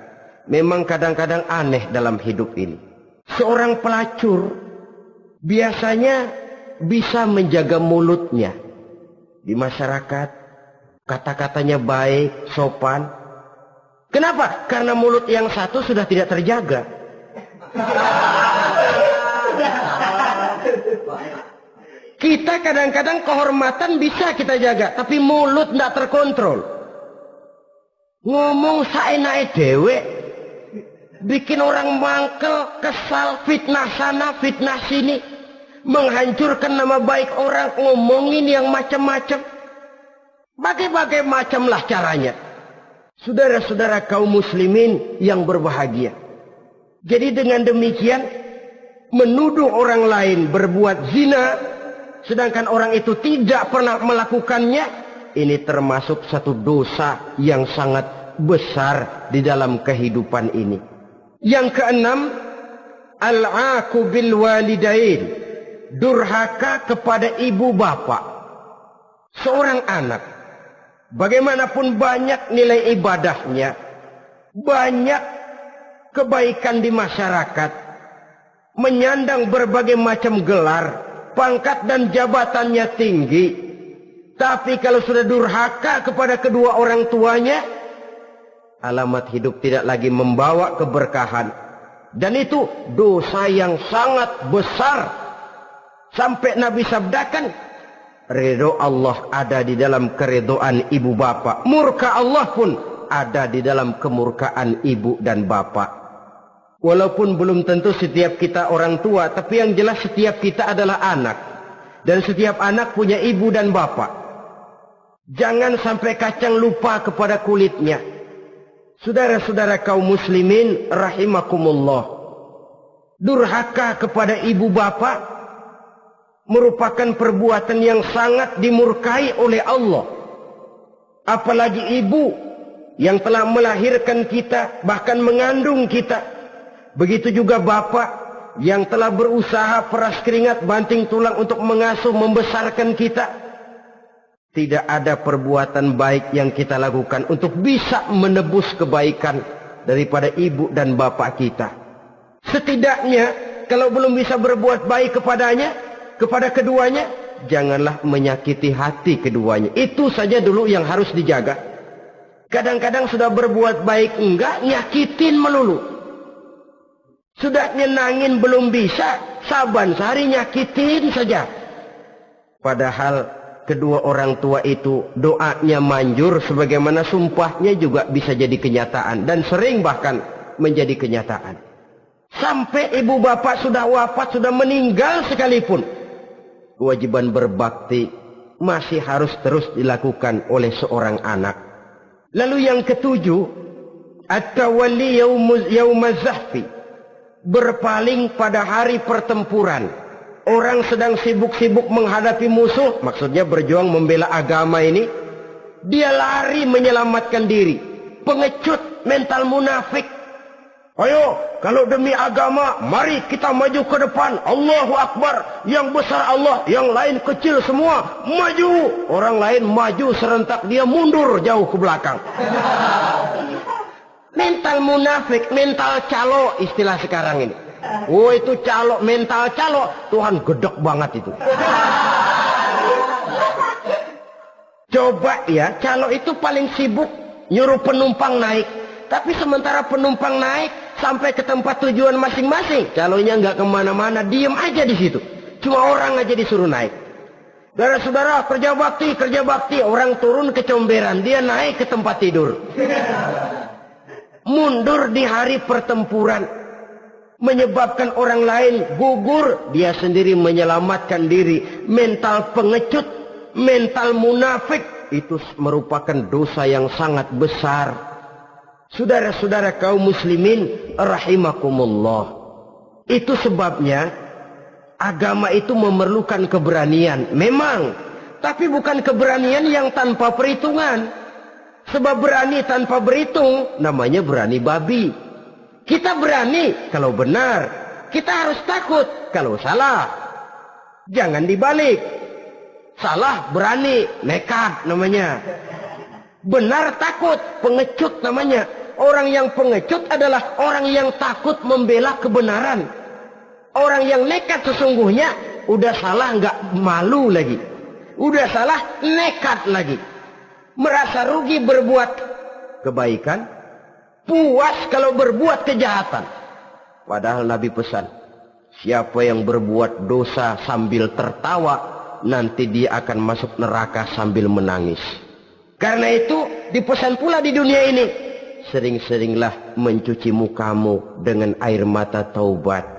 Speaker 1: memang kadang-kadang aneh dalam hidup ini. Seorang pelacur biasanya bisa menjaga mulutnya di masyarakat, kata-katanya baik, sopan. Kenapa? Karena mulut yang satu sudah tidak terjaga. Kita kadang-kadang kehormatan bisa kita jaga, tapi mulut tidak terkontrol. Ngomong saenake dhewe, bikin orang mangkel, kesal, fitnah sana, fitnah sini, menghancurkan nama baik orang, ngomongin yang macam-macam. Bagai-bagai macamlah caranya. Saudara-saudara kaum muslimin yang berbahagia. Jadi dengan demikian, menuduh orang lain berbuat zina, sedangkan orang itu tidak pernah melakukannya, ini termasuk satu dosa yang sangat besar di dalam kehidupan ini. Yang keenam, al-'aqu bil walidain, durhaka kepada ibu bapak. Seorang anak, bagaimanapun banyak nilai ibadahnya, banyak kebaikan di masyarakat, menyandang berbagai macam gelar, pangkat dan jabatannya tinggi, tapi kalau sudah durhaka kepada kedua orang tuanya, alamat hidup tidak lagi membawa keberkahan. Dan itu dosa yang sangat besar. Sampai Nabi sabdakan, ridho Allah ada di dalam keridhaan ibu bapak, murka Allah pun ada di dalam kemurkaan ibu dan bapak. Walaupun belum tentu setiap kita orang tua, tapi yang jelas setiap kita adalah anak. Dan setiap anak punya ibu dan bapak. Jangan sampai kacang lupa kepada kulitnya. Saudara-saudara kaum muslimin rahimakumullah, durhaka kepada ibu bapak merupakan perbuatan yang sangat dimurkai oleh Allah. Apalagi ibu yang telah melahirkan kita, bahkan mengandung kita. Begitu juga bapak yang telah berusaha peras keringat banting tulang untuk mengasuh membesarkan kita. Tidak ada perbuatan baik yang kita lakukan untuk bisa menebus kebaikan daripada ibu dan bapak kita. Setidaknya kalau belum bisa berbuat baik kepadanya, kepada keduanya, janganlah menyakiti hati keduanya. Itu saja dulu yang harus dijaga. Kadang-kadang sudah berbuat baik enggak, nyakitin melulu. Sudah nyenangin belum bisa, saban sehari nyakitin saja. Padahal kedua orang tua itu doanya manjur, sebagaimana sumpahnya juga bisa jadi kenyataan. Dan sering bahkan menjadi kenyataan. Sampai ibu bapak sudah wafat, sudah meninggal sekalipun, kewajiban berbakti masih harus terus dilakukan oleh seorang anak. Lalu yang ketujuh, at-tawalli yaumaz zahfi, berpaling pada hari pertempuran. Orang sedang sibuk-sibuk menghadapi musuh, maksudnya berjuang membela agama ini, dia lari menyelamatkan diri. Pengecut, mental munafik. Ayo, kalau demi agama, mari kita maju ke depan. Allahu Akbar, yang besar Allah, yang lain kecil semua, maju. Orang lain maju serentak, dia mundur jauh ke belakang. Mental munafik, mental calo istilah sekarang ini. Oh itu calo, mental calo, Tuhan gedek banget itu. Coba ya, calo itu paling sibuk nyuruh penumpang naik. Tapi sementara penumpang naik sampai ke tempat tujuan masing-masing, calonya nggak kemana-mana, diem aja di situ. Cuma orang aja disuruh naik. Saudara-saudara, kerja bakti, orang turun ke comberan, dia naik ke tempat tidur. Mundur di hari pertempuran, menyebabkan orang lain gugur, dia sendiri menyelamatkan diri. Mental pengecut, mental munafik, itu merupakan dosa yang sangat besar. Saudara-saudara kaum muslimin rahimakumullah, itu sebabnya agama itu memerlukan keberanian, memang, tapi bukan keberanian yang tanpa perhitungan. Sebab berani tanpa berhitung namanya berani babi. Kita berani kalau benar, kita harus takut kalau salah. Jangan dibalik. Salah berani, nekat namanya. Benar takut, pengecut namanya. Orang yang pengecut adalah orang yang takut membela kebenaran. Orang yang nekat sesungguhnya udah salah nggak malu lagi, udah salah nekat lagi, merasa rugi berbuat kebaikan, puas kalau berbuat kejahatan. Padahal Nabi pesan, siapa yang berbuat dosa sambil tertawa, nanti dia akan masuk neraka sambil menangis. Karena itu dipesan pula di dunia ini, sering-seringlah mencuci mukamu dengan air mata taubat.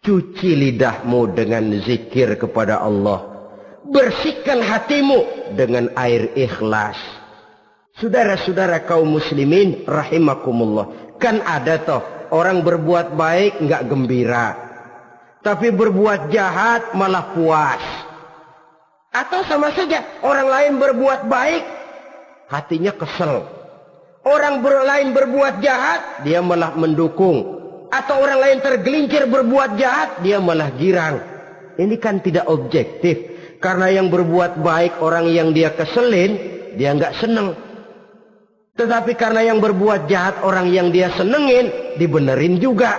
Speaker 1: Cuci lidahmu dengan zikir kepada Allah. Bersihkan hatimu dengan air ikhlas. Saudara-saudara kaum muslimin rahimakumullah, kan ada toh orang berbuat baik nggak gembira, tapi berbuat jahat malah puas. Atau sama saja, orang lain berbuat baik, hatinya kesel. Orang lain berbuat jahat, dia malah mendukung. Atau orang lain tergelincir berbuat jahat, dia malah girang. Ini kan tidak objektif. Karena yang berbuat baik, orang yang dia keselin, dia nggak seneng. Tetapi karena yang berbuat jahat, orang yang dia senengin, dibenerin juga.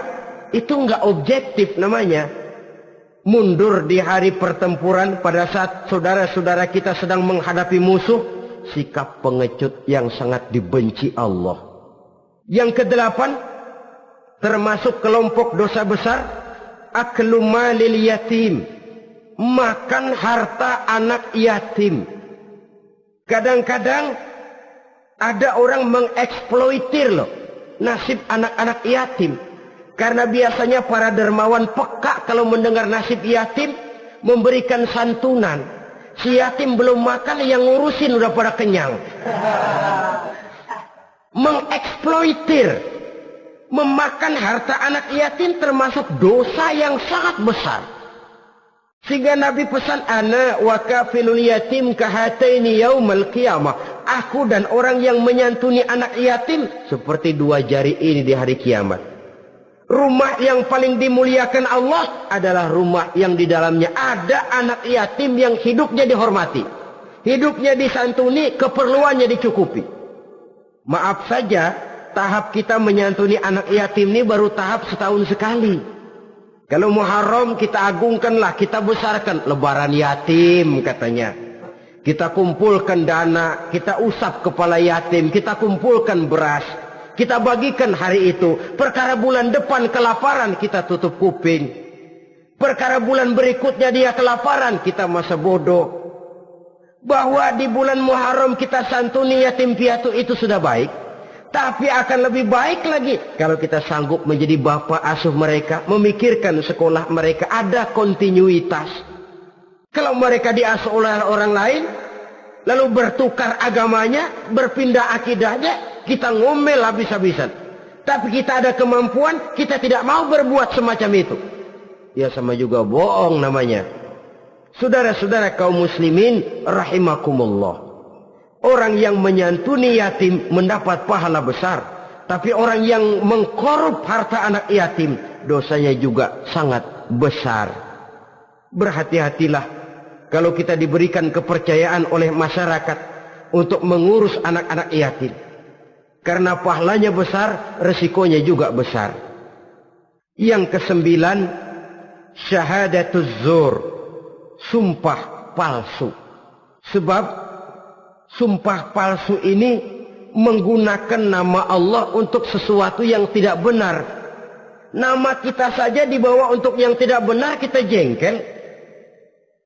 Speaker 1: Itu nggak objektif namanya. Mundur di hari pertempuran pada saat saudara-saudara kita sedang menghadapi musuh, sikap pengecut yang sangat dibenci Allah. Yang kedelapan, termasuk kelompok dosa besar, aklu malil yatim, makan harta anak yatim. Kadang-kadang ada orang mengeksploitir loh nasib anak-anak yatim. Karena biasanya para dermawan peka kalau mendengar nasib yatim, memberikan santunan. Si yatim belum makan, yang ngurusin udah pada kenyang. Mengeksploitir, memakan harta anak yatim termasuk dosa yang sangat besar. Sehingga Nabi pesan, ana wa kafilul yatim kahataini yaumal qiyamah. Aku dan orang yang menyantuni anak yatim seperti dua jari ini di hari kiamat. Rumah yang paling dimuliakan Allah adalah rumah yang di dalamnya ada anak yatim yang hidupnya dihormati, hidupnya disantuni, keperluannya dicukupi. Maaf saja, tahap kita menyantuni anak yatim ini baru tahap setahun sekali. Kalau Muharram kita agungkanlah, kita besarkan. Lebaran yatim katanya. Kita kumpulkan dana, kita usap kepala yatim, kita kumpulkan beras, kita bagikan hari itu. Perkara bulan depan kelaparan, kita tutup kuping. Perkara bulan berikutnya dia kelaparan, kita masa bodoh. Bahwa di bulan Muharram kita santuni yatim piatu itu sudah baik. Tapi akan lebih baik lagi kalau kita sanggup menjadi bapak asuh mereka, memikirkan sekolah mereka, ada kontinuitas. Kalau mereka diasuh oleh orang lain, lalu bertukar agamanya, berpindah akidahnya, kita ngomel habis-habisan. Tapi kita ada kemampuan, kita tidak mau berbuat semacam itu. Ya sama juga bohong namanya. Saudara-saudara kaum muslimin rahimakumullah. Orang yang menyantuni yatim mendapat pahala besar. Tapi orang yang mengkorup harta anak yatim, dosanya juga sangat besar. Berhati-hatilah kalau kita diberikan kepercayaan oleh masyarakat untuk mengurus anak-anak yatim. Karena pahalanya besar, resikonya juga besar. Yang kesembilan, syahadatuz zur, sumpah palsu. Sebab sumpah palsu ini menggunakan nama Allah untuk sesuatu yang tidak benar. Nama kita saja dibawa untuk yang tidak benar, kita jengkel.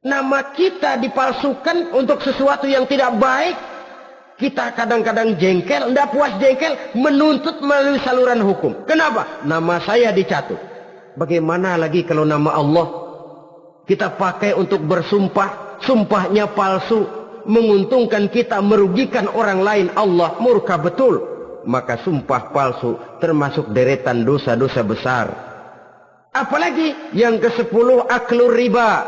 Speaker 1: Nama kita dipalsukan untuk sesuatu yang tidak baik. Kita kadang-kadang jengkel, tidak puas jengkel, menuntut melalui saluran hukum. Kenapa? Nama saya dicatut. Bagaimana lagi kalau nama Allah kita pakai untuk bersumpah, sumpahnya palsu, menguntungkan kita, merugikan orang lain, Allah murka betul. Maka sumpah palsu termasuk deretan dosa-dosa besar. Apalagi yang ke-10, aklur riba,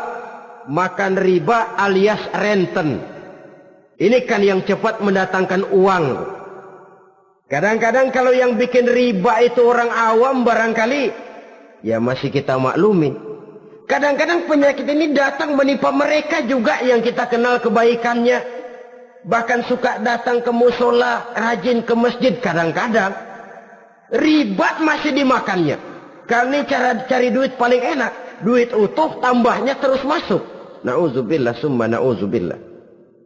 Speaker 1: makan riba alias renten. Ini kan yang cepat mendatangkan uang. Kadang-kadang kalau yang bikin riba itu orang awam barangkali, ya masih kita maklumi. Kadang-kadang penyakit ini datang menimpa mereka juga yang kita kenal kebaikannya. Bahkan suka datang ke musola, rajin ke masjid kadang-kadang. Riba masih dimakannya. Karena cara cari duit paling enak. Duit utuh tambahnya terus masuk. Na'udzubillah summa na'udzubillah.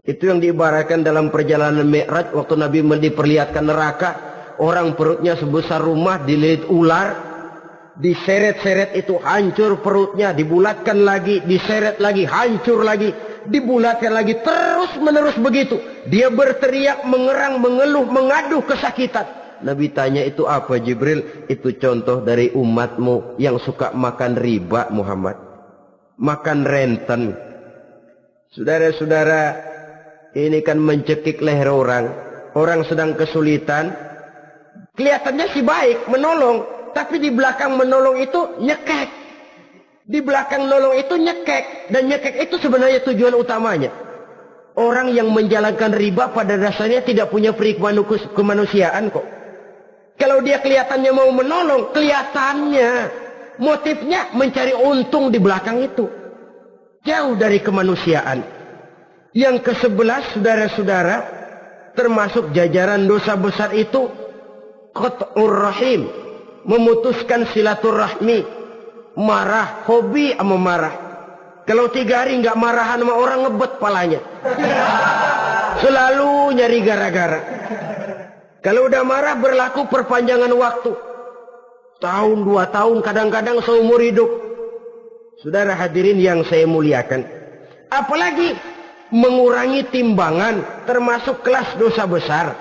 Speaker 1: Itu yang diibaratkan dalam perjalanan Mi'raj waktu Nabi diperlihatkan neraka. Orang perutnya sebesar rumah dililit ular. Diseret-seret itu hancur perutnya. Dibulatkan lagi, diseret lagi, hancur lagi. Dibulatkan lagi, terus menerus begitu. Dia berteriak, mengerang, mengeluh, mengaduh kesakitan. Nabi tanya, itu apa Jibril? Itu contoh dari umatmu yang suka makan riba Muhammad. Makan renten. Saudara-saudara, ini kan mencekik leher orang. Orang sedang kesulitan. Kelihatannya sih baik, menolong. Tapi di belakang menolong itu nyekek. Di belakang nolong itu nyekek. Dan nyekek itu sebenarnya tujuan utamanya. Orang yang menjalankan riba pada dasarnya tidak punya peri kemanusiaan kok. Kalau dia kelihatannya mau menolong, kelihatannya motifnya mencari untung di belakang itu. Jauh dari kemanusiaan. Yang ke-11, saudara-saudara, termasuk jajaran dosa besar itu qat'ur rahim, memutuskan silaturahmi. Marah, hobi sama marah. Kalau 3 hari nggak marahan sama orang, ngebet palanya. Selalu nyari gara-gara. Kalau udah marah berlaku perpanjangan waktu. Tahun, 2 tahun, kadang-kadang seumur hidup. Saudara hadirin yang saya muliakan. Apalagi mengurangi timbangan termasuk kelas dosa besar.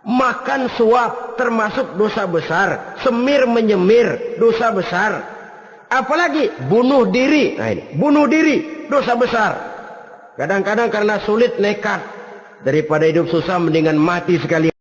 Speaker 1: Makan suap termasuk dosa besar. Semir menyemir dosa besar. Apalagi bunuh diri. Nah ini, bunuh diri dosa besar. Kadang-kadang karena sulit nekat. Daripada hidup susah mendingan mati sekali.